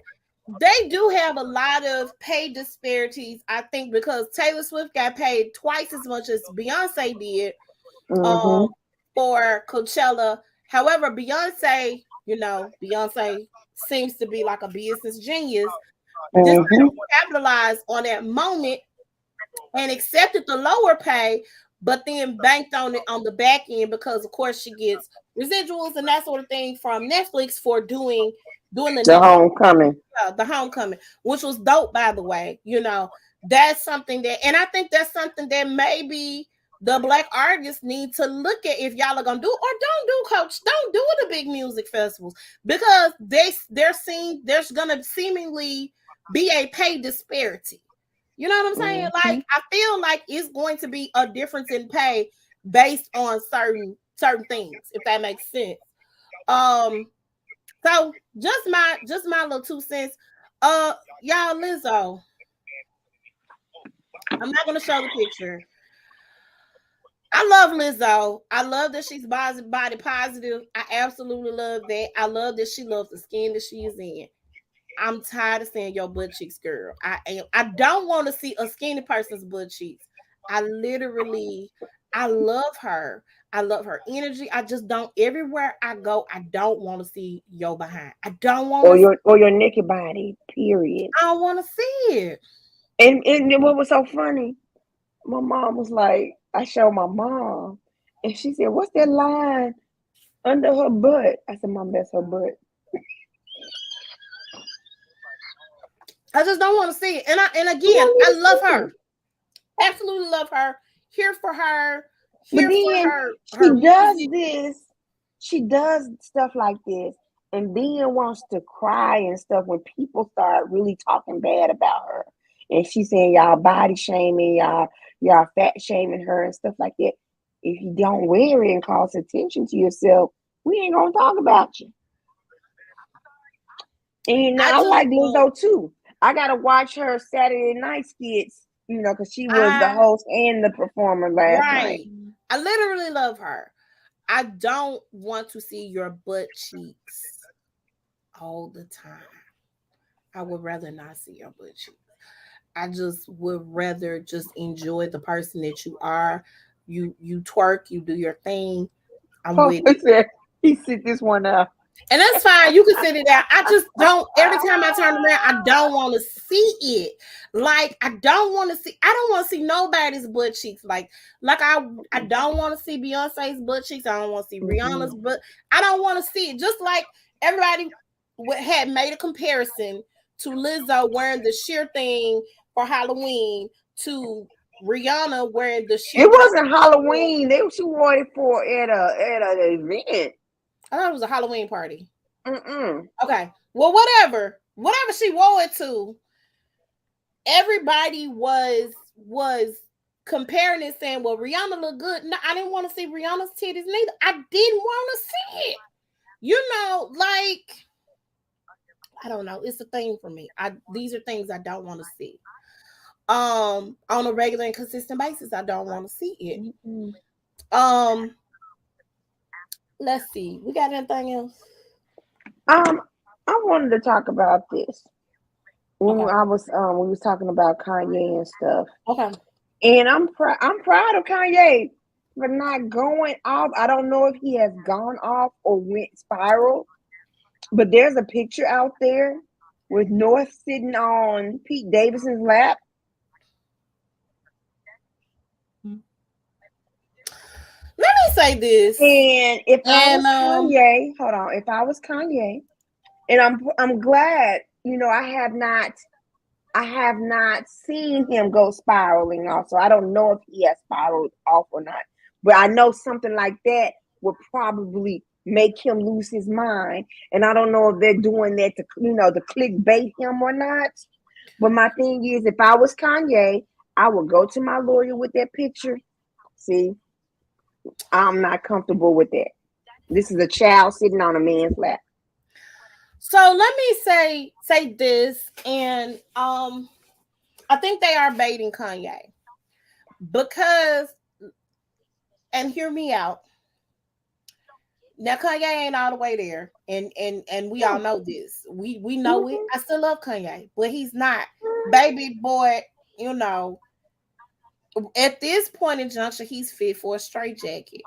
they do have a lot of pay disparities, I think, because Taylor Swift got paid twice as much as Beyonce did for Coachella. However, Beyonce seems to be like a business genius. Just capitalized on that moment and accepted the lower pay, but then banked on it on the back end, because of course she gets residuals and that sort of thing from Netflix for doing the Homecoming. Yeah, the Homecoming, which was dope, by the way. That's something that, and I think that's something that maybe the Black artists need to look at, if y'all are gonna do or don't do, Coach. Don't do the big music festivals, because there's gonna seemingly be a pay disparity. You know what I'm saying? Like, I feel like it's going to be a difference in pay based on certain things, if that makes sense. So just my little 2 cents. Y'all, Lizzo. I'm not gonna show the picture. I love Lizzo. I love that she's body positive. I absolutely love that. I love that she loves the skin that she is in. I'm tired of seeing your butt cheeks, girl. I don't want to see a skinny person's butt cheeks. I love her. I love her energy. I just don't. Everywhere I go, I don't want to see your behind. I don't want or your naked body. Period. I don't want to see it. And what was so funny? My mom was like, I showed my mom, and she said, "What's that line under her butt?" I said, "Mom, that's her butt." I just don't want to see it. And again, I love her. Absolutely love her. Here for her. Here for her. She does this she does stuff like this and then wants to cry and stuff when people start really talking bad about her. And she's saying y'all body shaming, y'all fat shaming her and stuff like that. If you don't wear it and cause attention to yourself, we ain't gonna talk about you. And I like Lizzo too. I gotta watch her Saturday night skits, because she was the host and the performer last night. I literally love her. I don't want to see your butt cheeks all the time. I would rather not see your butt cheeks. I just would rather just enjoy the person that you are. You twerk, you do your thing. I'm with it. He sit this one up. And that's fine. You can sit it out. I just don't. Every time I turn around, I don't want to see it. Like I don't want to see nobody's butt cheeks. Like I don't want to see Beyonce's butt cheeks. I don't want to see Rihanna's butt. I don't want to see it. Just like everybody had made a comparison to Lizzo wearing the sheer thing for Halloween to Rihanna wearing the sheer. It wasn't Halloween. She wore it for at an event. I thought it was a Halloween party. Mm-mm. Okay. Well, whatever she wore it to, everybody was comparing it, saying, "Well, Rihanna looked good." No, I didn't want to see Rihanna's titties neither. I didn't want to see it. I don't know. It's a thing for me. These are things I don't want to see. On a regular and consistent basis, I don't want to see it. Mm-hmm. Let's see. We got anything else? I wanted to talk about this when we was talking about Kanye and stuff. Okay. And I'm proud of Kanye for not going off. I don't know if he has gone off or went spiral, but there's a picture out there with North sitting on Pete Davidson's lap. Let me say this. And if I was Kanye, and I'm glad, I have not seen him go spiraling off. So I don't know if he has spiraled off or not. But I know something like that would probably make him lose his mind. And I don't know if they're doing that to clickbait him or not. But my thing is, if I was Kanye, I would go to my lawyer with that picture. See, I'm not comfortable with that. This is a child sitting on a man's lap. So let me say this, and I think they are baiting Kanye because, and hear me out. Now Kanye ain't all the way there, and we all know this. We know it. I still love Kanye, but he's not. Baby boy, at this point in juncture, he's fit for a straitjacket.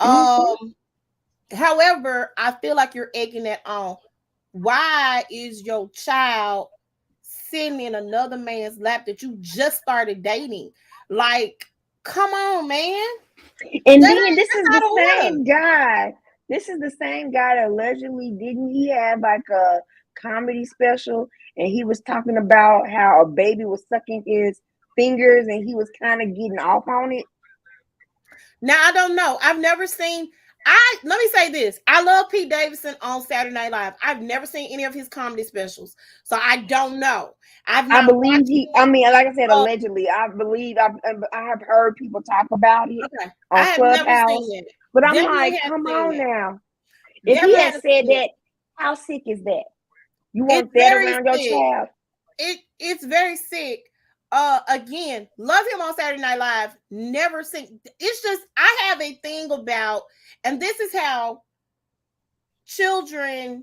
However, I feel like you're egging that on. Why is your child sitting in another man's lap that you just started dating? Like, come on, man. And then this is the same guy. This is the same guy that allegedly didn't he have like a comedy special, and he was talking about how a baby was sucking his fingers and he was kind of getting off on it. Now I don't know. I've never seen. Let me say this. I love Pete Davidson on Saturday Night Live. I've never seen any of his comedy specials, so I don't know. I believe he. I mean, like I said, allegedly. I believe I have heard people talk about it on Clubhouse, but I'm like, come on now. If he had said that, how sick is that? You want that around your child? It's very sick. Again, love him on Saturday Night Live. Never seen. It's just I have a thing about, and this is how children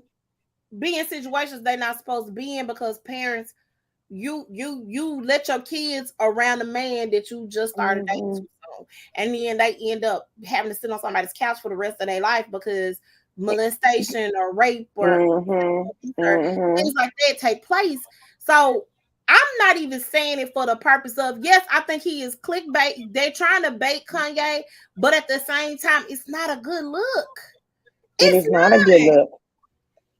be in situations they're not supposed to be in because parents, you let your kids around a man that you just started dating, and then they end up having to sit on somebody's couch for the rest of their life because molestation or rape or things like that take place. So I'm not even saying it for the purpose of, yes, I think he is clickbait. They're trying to bait Kanye, but at the same time, it's not a good look. It is not a good look.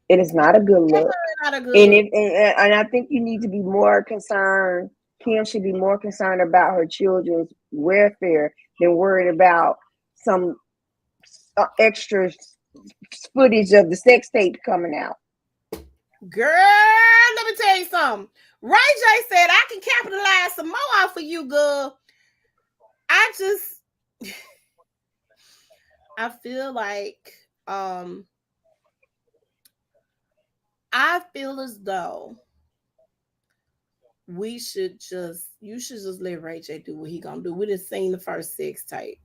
It is not a good look. And I think you need to be more concerned. Kim should be more concerned about her children's welfare than worried about some extra footage of the sex tape coming out. Girl, let me tell you something. Ray J said I can capitalize some more off of you, girl. I feel like I feel as though you should just let Ray J do what he gonna do. We just seen the first sex tape.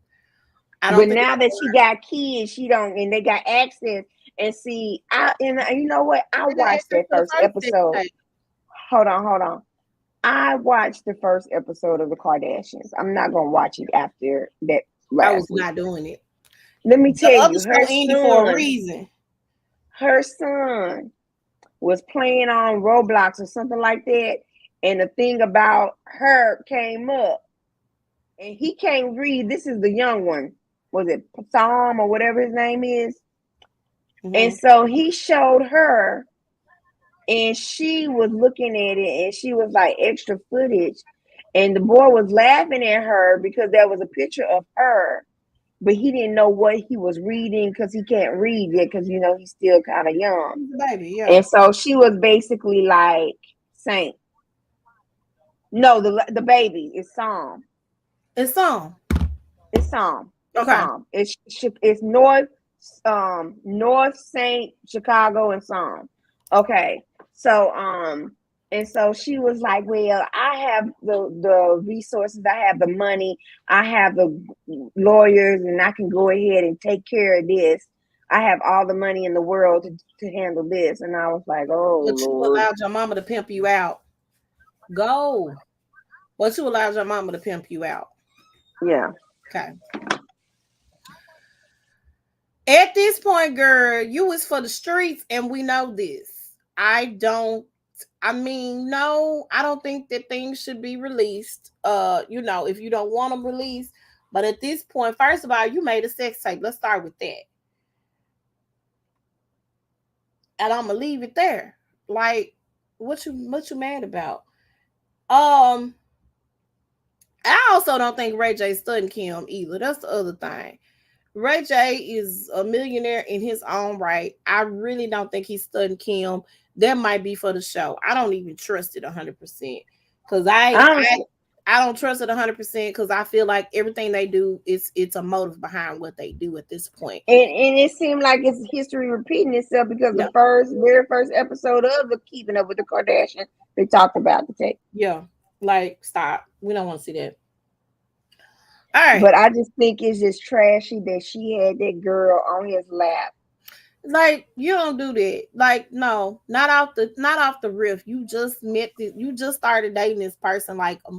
I don't But think now that she got kids, she don't, and they got access. And see, you know what? I watched that first episode. Hold on. I watched the first episode of the Kardashians. I'm not gonna watch it after that. I was not doing it. Let me tell you, her son, for a reason. Her son was playing on Roblox or something like that, and the thing about her came up, and he can't read. This is the young one. Was it Psalm or whatever his name is? Mm-hmm. And so he showed her, and she was looking at it, and she was like extra footage, and the boy was laughing at her because there was a picture of her, but he didn't know what he was reading because he can't read yet because he's still kind of young. Baby, yeah. And so she was basically like Saint. No, the baby is Psalm. It's Psalm. It's Psalm. Okay. Psalm. It's North Saint, Chicago, and Psalm. Okay. So and so she was like, well, I have the resources, I have the money, I have the lawyers, and I can go ahead and take care of this. I have all the money in the world to handle this. And I was like, oh, but you Lord. allowed your mama to pimp you out. Go. But you allowed your mama to pimp you out. Yeah. Okay. At this point, girl, you was for the streets, and we know this. I don't think that things should be released. If you don't want them released. But at this point, first of all, you made a sex tape. Let's start with that. And I'm gonna leave it there. Like, what you mad about? I also don't think Ray J studying Kim either. That's the other thing. Ray J is a millionaire in his own right. I really don't think he's studying Kim. That might be for the show. I don't even trust it 100% because I don't trust it 100% because I feel like everything they do it's a motive behind what they do at this point. And it seemed like it's history repeating itself because the very first episode of the Keeping Up with the Kardashians, they talked about the tape. Yeah, like stop. We don't want to see that. All right. But I just think it's just trashy that she had that girl on his lap. Like, you don't do that. Like, no, not off the riff. You just you just started dating this person like a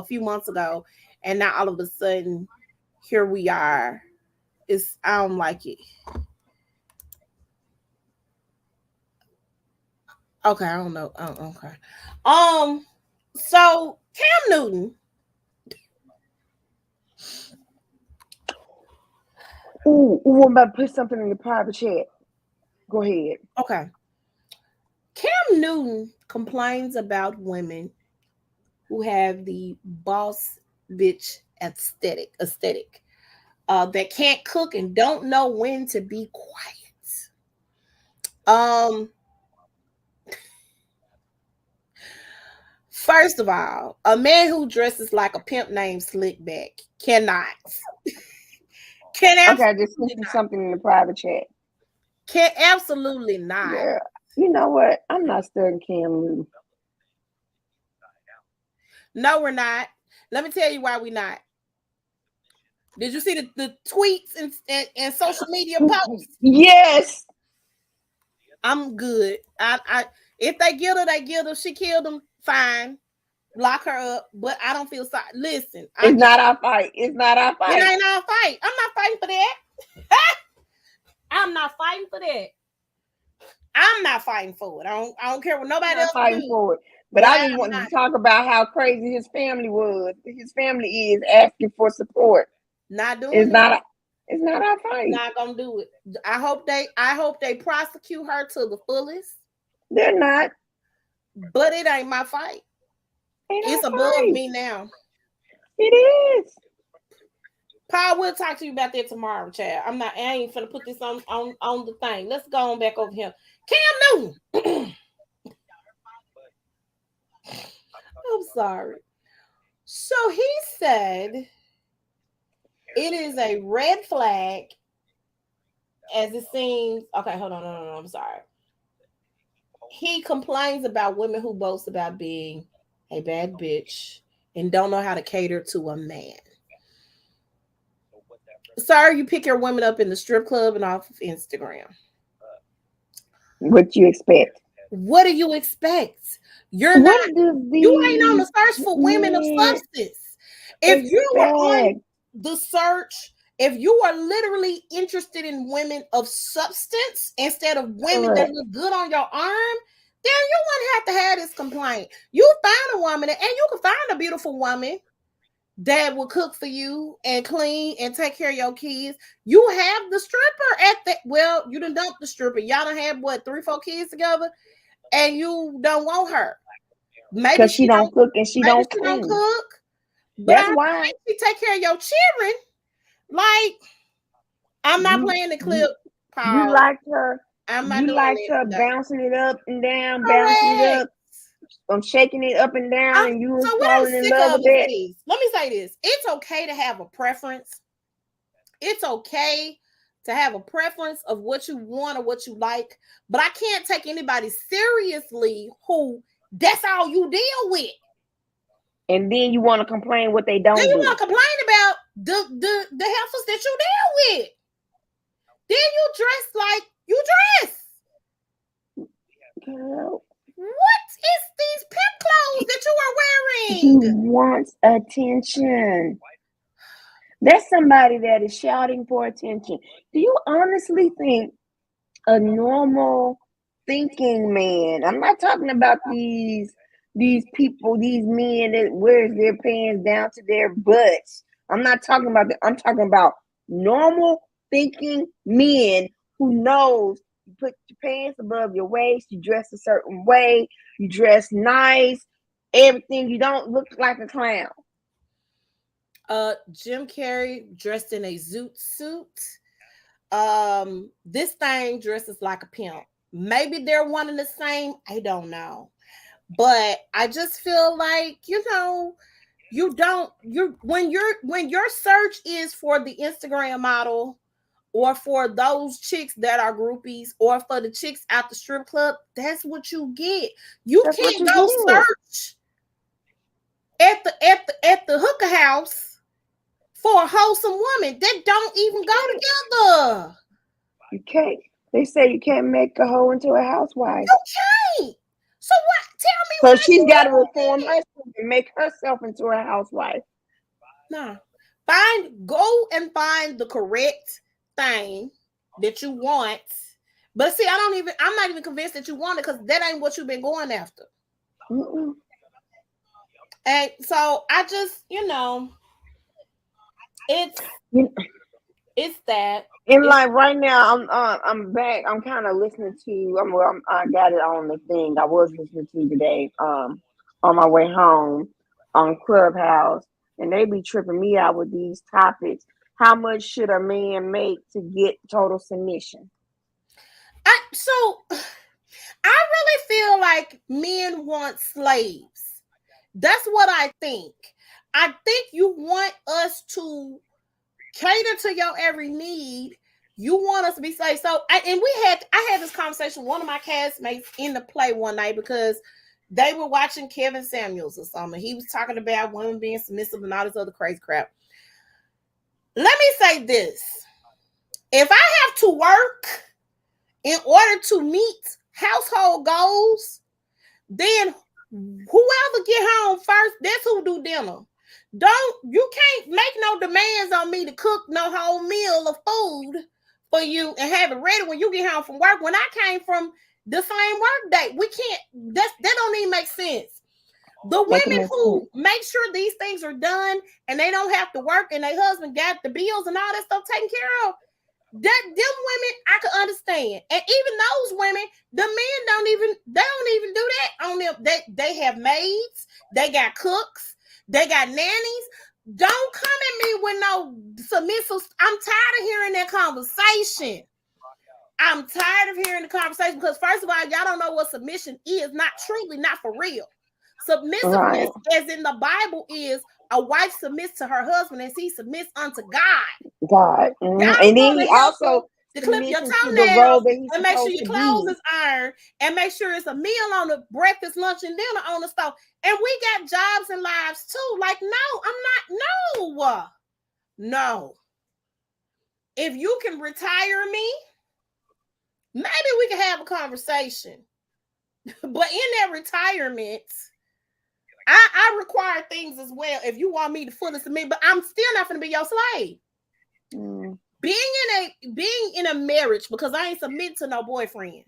few months ago, and now all of a sudden, here we are. I don't like it. Okay, I don't know. Oh, okay. So Cam Newton. Ooh, I'm about to put something in the private chat. Go ahead. Okay. Cam Newton complains about women who have the boss bitch aesthetic, that can't cook and don't know when to be quiet. First of all, a man who dresses like a pimp named Slickback cannot. Okay, I just sent you something in the private chat. Can absolutely not. Yeah. You know what? I'm not studying Cam Newton. No, we're not. Let me tell you why we're not. Did you see the tweets and social media posts? Yes. I'm good. I if they get her, they get her. She killed him. Fine. Lock her up. But I don't feel sorry. Listen. It's not our fight. It's not our fight. It ain't our fight. I'm not fighting for that. I'm not fighting for that. I'm not fighting for it. I don't care what nobody else fighting for it. But I just wanted to talk about how crazy his family was. His family is asking for support. Not doing it's not our fight. Not gonna do it. I hope they prosecute her to the fullest. They're not. But it ain't my fight. It's above me now. It is. Paul, we'll talk to you about that tomorrow, Chad. I ain't finna put this on the thing. Let's go on back over here. Cam Newton. I'm sorry. So he said it is a red flag as it seems. Okay, hold on. No, I'm sorry. He complains about women who boast about being a bad bitch and don't know how to cater to a man. Sir, you pick your women up in the strip club and off of Instagram. What you expect? What do you expect? You ain't on the search for women of substance. If you were on the search, if you are literally interested in women of substance instead of women that look good on your arm, then you wouldn't have to have this complaint. You find a woman, and you can find a beautiful woman that will cook for you and clean and take care of your kids. You have the stripper you done dumped the stripper. Y'all done had 3-4 kids together, and you don't want her. Maybe because she don't cook and she don't cook. But that's why she take care of your children. Like, I'm not playing the clip, Paul. You liked her. I'm not you doing liked her bouncing it up and down, bouncing it up. I'm shaking it up and down, and you were falling in love with it. Let me say this. It's okay to have a preference. It's okay to have a preference of what you want or what you like, but I can't take anybody seriously who that's all you deal with. And then you want to complain what they don't do. Then you want to complain about the heifers that you deal with. Then you dress like you dress. Girl. What is these pimp clothes that you are wearing? He wants attention. That's somebody that is shouting for attention. Do you honestly think a normal thinking man, I'm not talking about these people, these men that wears their pants down to their butts. I'm not talking about that. I'm talking about normal thinking men who knows you put your pants above your waist, you dress a certain way, you dress nice, everything. You don't look like a clown. Jim Carrey dressed in a zoot suit. This thing dresses like a pimp. Maybe they're one and the same. I don't know. But I just feel like, when your search is for the Instagram model or for those chicks that are groupies or for the chicks at the strip club, that's what you get. That's can't go search at the hooker house for a wholesome woman that don't even go together. You can't. They say you can't make a hoe into a housewife. You can't. So what? Tell me. So she's got to reform herself and make herself into a housewife. No. Go and find the correct thing that you want. But see, I'm not even convinced that you want it, because that ain't what you've been going after. Mm-mm. And so I just, it's that. And like right now, I'm back. I'm kind of listening to. I got it on the thing I was listening to today. On my way home on Clubhouse, and they be tripping me out with these topics. How much should a man make to get total submission? I really feel like men want slaves. That's what I think. I think you want us to cater to your every need. You want us to be safe. So, I had this conversation with one of my castmates in the play one night, because they were watching Kevin Samuels or something. He was talking about women being submissive and all this other crazy crap. Let me say this. If I have to work in order to meet household goals, then whoever get home first, that's who do dinner. You can't make no demands on me to cook no whole meal of food for you and have it ready when you get home from work. When I came from the same work day, we can't. That don't even make sense. The women who make sure these things are done and they don't have to work and their husband got the bills and all that stuff taken care of, them women I could understand. And even those women, the men don't even do that on them. They have maids, they got cooks, they got nannies. Don't come at me with no submissive. I'm tired of hearing that conversation. I'm tired of hearing the conversation because, first of all, y'all don't know what submission is. Not truly, not for real. Submissiveness, as in the Bible, is a wife submits to her husband as he submits unto God. God. And then he also to clip your toenails and make sure your clothes is ironed and make sure it's a meal on the breakfast, lunch, and dinner on the stove. And we got jobs and lives too. Like, no, I'm not. No. If you can retire me, maybe we can have a conversation. But in that retirement, I require things as well. If you want me to fully submit, but I'm still not going to be your slave. Being in a marriage, because I ain't submitting to no boyfriend.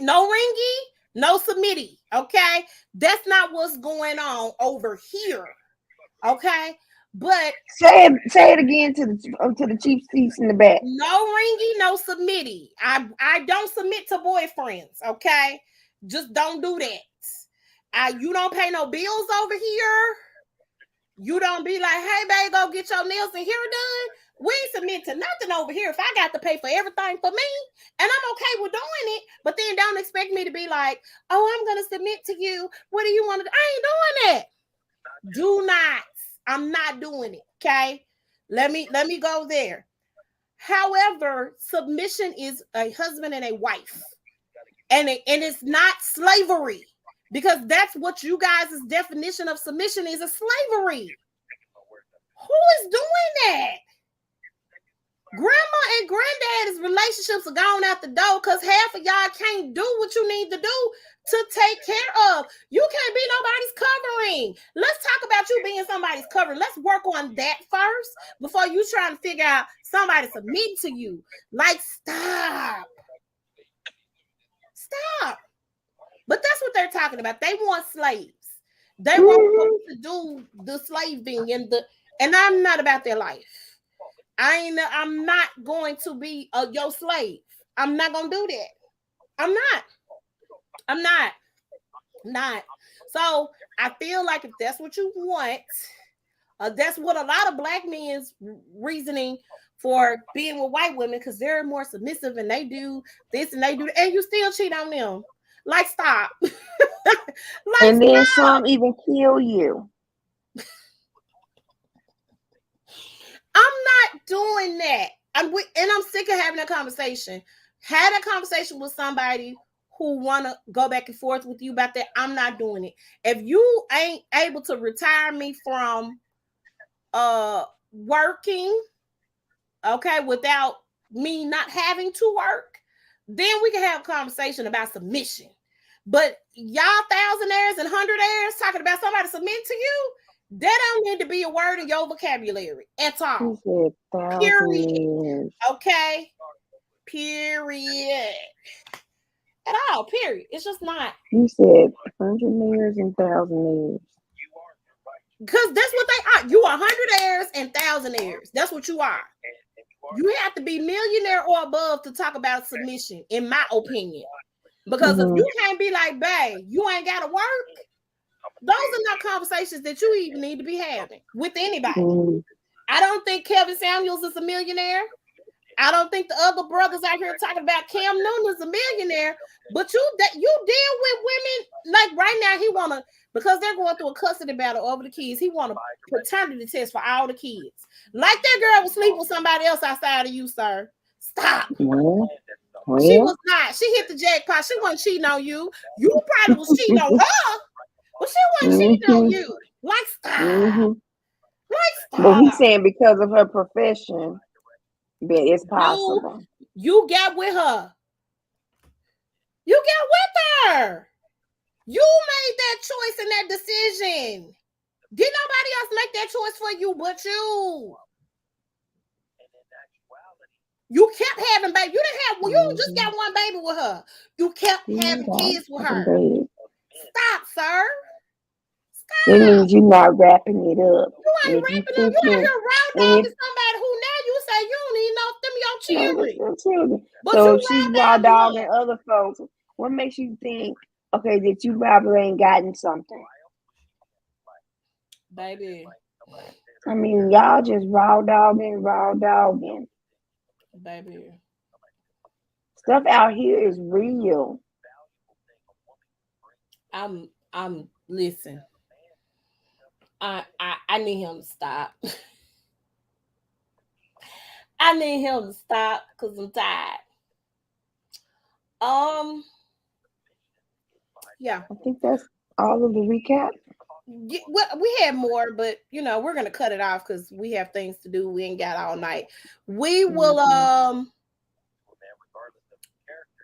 No ringy, no submitty. Okay, that's not what's going on over here. Okay, but say it again to the chief seats in the back. No ringy, no submitty. I don't submit to boyfriends. Okay, just don't do that. You don't pay no bills over here. You don't be like, hey, babe, go get your nails and hair done. We ain't submit to nothing over here. If I got to pay for everything for me, and I'm okay with doing it, but then don't expect me to be like, oh, I'm going to submit to you. What do you want to do? I ain't doing that. Do not. I'm not doing it. Okay. Let me go there. However, submission is a husband and a wife. And it's not slavery. Because that's what you guys' definition of submission is, a slavery. Who is doing that? Grandma and granddad's relationships are gone out the door because half of y'all can't do what you need to do to take care of. You can't be nobody's covering. Let's talk about you being somebody's covering. Let's work on that first before you trying to figure out somebody submitting to you. Like, stop. But that's what they're talking about. They want slaves. They want to do the slave thing and I'm not about their life. I'm not going to be your slave. I'm not going to do that. I'm not. So I feel like if that's what you want, that's what a lot of black men's reasoning for being with white women, because they're more submissive and they do this and they do that, and you still cheat on them. Like, stop. And then some even kill you. I'm not doing that. I'm sick of having a conversation. Had a conversation with somebody who want to go back and forth with you about that. I'm not doing it. If you ain't able to retire me from working, okay, without me not having to work, then we can have a conversation about submission. But y'all thousandaires and hundredaires talking about somebody submitting to you, that don't need to be a word in your vocabulary at all. Period. Okay? Period. At all, period. It's just not. You said hundredaires and thousandaires. Because that's what they are. You are hundredaires and thousandaires. That's what you are. You have to be millionaire or above to talk about submission, in my opinion. Because if you can't be like, babe, you ain't got to work, those are not conversations that you even need to be having with anybody. I don't think Kevin Samuels is a millionaire. I don't think the other brothers out here talking about Cam Newton is a millionaire. But you deal with women like right now. He wanna, because they're going through a custody battle over the kids. He want a paternity test for all the kids. Like that girl was sleeping with somebody else outside of you, sir. Stop. She was not. She hit the jackpot. She wasn't cheating on you. You probably was cheating on her, but she wasn't cheating on you. Like, stop. Like, stop. But he's saying because of her profession, that it's possible. You got with her. You got with her. You made that choice and that decision. Did nobody else make that choice for you but you? You kept having baby. You didn't have. You just got one baby with her. You kept having kids with her. Stop, sir. Stop. That means you're not wrapping it up. You ain't wrapping it up. You out here round dogging somebody who now you say you don't even know if them your children. But so she's raw dogging other folks. What makes you think, okay, that you probably ain't gotten something? Baby. I mean, y'all just raw dogging. Baby. Stuff out here is real. I'm listen. I need him to stop. I need him to stop because I'm tired. Yeah. I think that's all of the recap. Well, we had more, but we're gonna cut it off because we have things to do. We ain't got all night. We will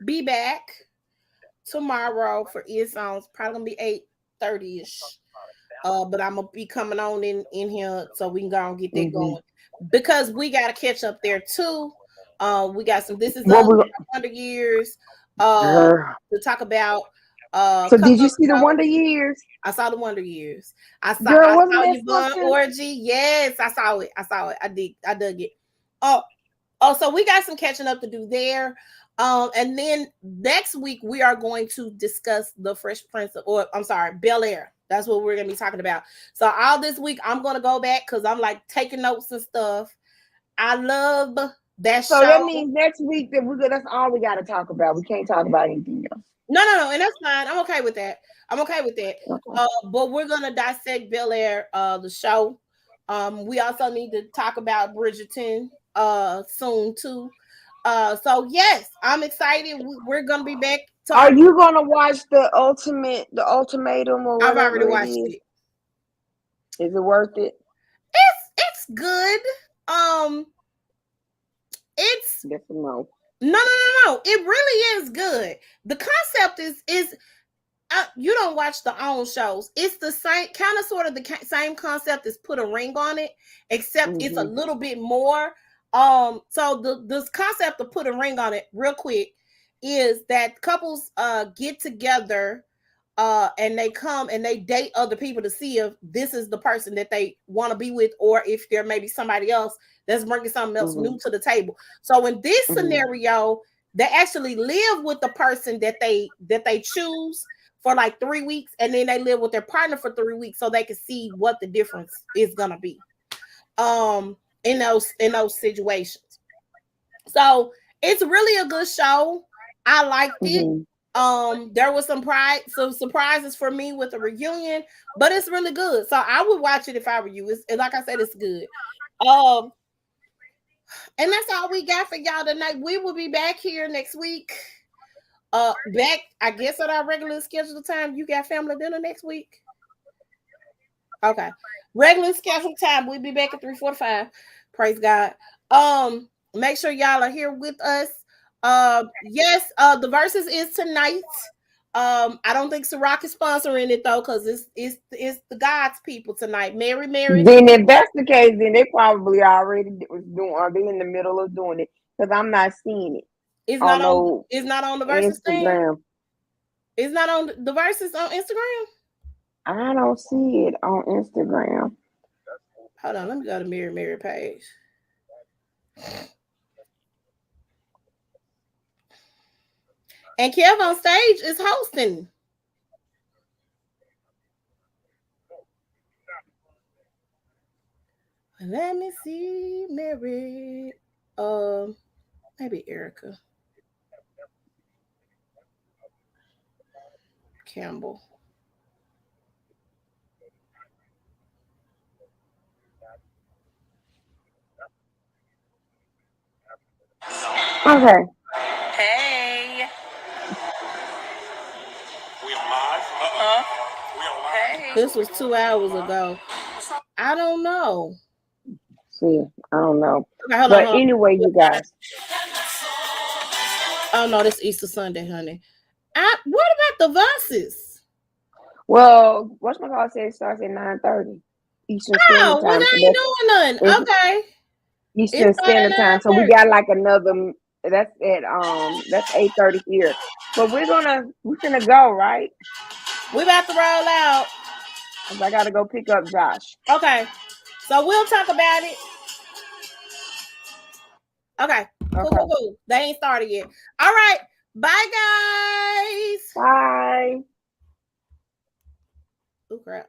be back tomorrow for ear songs. Probably gonna be 8:30ish. But I'm gonna be coming on in here so we can go and get that going because we gotta catch up there too. We got some This Is Us Wonder Years to talk about. So did you see the Wonder Years? I saw the Wonder Years. I saw Yvonne Orgy. Yes, I saw it. I dug it. Oh, so we got some catching up to do there. And then next week we are going to discuss the Fresh Prince Bel-Air. That's what we're gonna be talking about. So all this week I'm gonna go back because I'm like taking notes and stuff. I love that show. So that means next week that's all we got to talk about. We can't talk about anything else. No, and that's fine. I'm okay with that. Okay. But we're gonna dissect Bel-Air, the show. We also need to talk about Bridgerton soon too. So yes, I'm excited. We're gonna be back. Are you gonna watch the Ultimatum or whatever? I've already watched it. Is it worth it? It's good. It's no. It really is good. The concept is you don't watch the OWN shows. It's the same kind of sort of the same concept as Put a Ring on It, except it's a little bit more. So this concept of Put a Ring on It, real quick, is that couples get together and they come and they date other people to see if this is the person that they want to be with, or if there may be somebody else that's bringing something else new to the table. So in this scenario, they actually live with the person that they choose for like 3 weeks, and then they live with their partner for 3 weeks so they can see what the difference is gonna be in those situations. So it's really a good show. I liked it. There was some surprises for me with the reunion, but it's really good. So I would watch it if I were you. It's like I said, it's good. And that's all we got for y'all tonight. We will be back here next week. Back, I guess, at our regular scheduled time. You got family dinner next week? Okay. Regular scheduled time. We'll be back at 3:45. Praise God. Make sure y'all are here with us. Yes, the verses is tonight. I don't think Ciroc is sponsoring it though, because it's the God's people tonight. Mary. Then if that's the case, then they probably already was doing, or they in the middle of doing it, because I'm not seeing it. It's not on the verses Instagram. Thing? It's not on the verses on Instagram? I don't see it on Instagram. Hold on, let me go to Mary page. And Kev on stage is hosting. Let me see, Mary. Maybe Erica Campbell. Okay. Hey. We on live? We on live? Hey. This was 2 hours ago. I don't know. See, I don't know. Okay, hold but on. Anyway, you guys. Oh no, that's Easter Sunday, honey. What about the verses? Well, whatchamacallit said it starts at 9:30 Eastern Standard Time. Well, they ain't doing nothing. Okay. Eastern Standard Time. So we got like another. That's at 8:30 here. But we're gonna go, right? We about to roll out. I gotta go pick up Josh. Okay. So we'll talk about it. Okay. Cool. They ain't started yet. All right. Bye, guys. Bye. Oh, crap.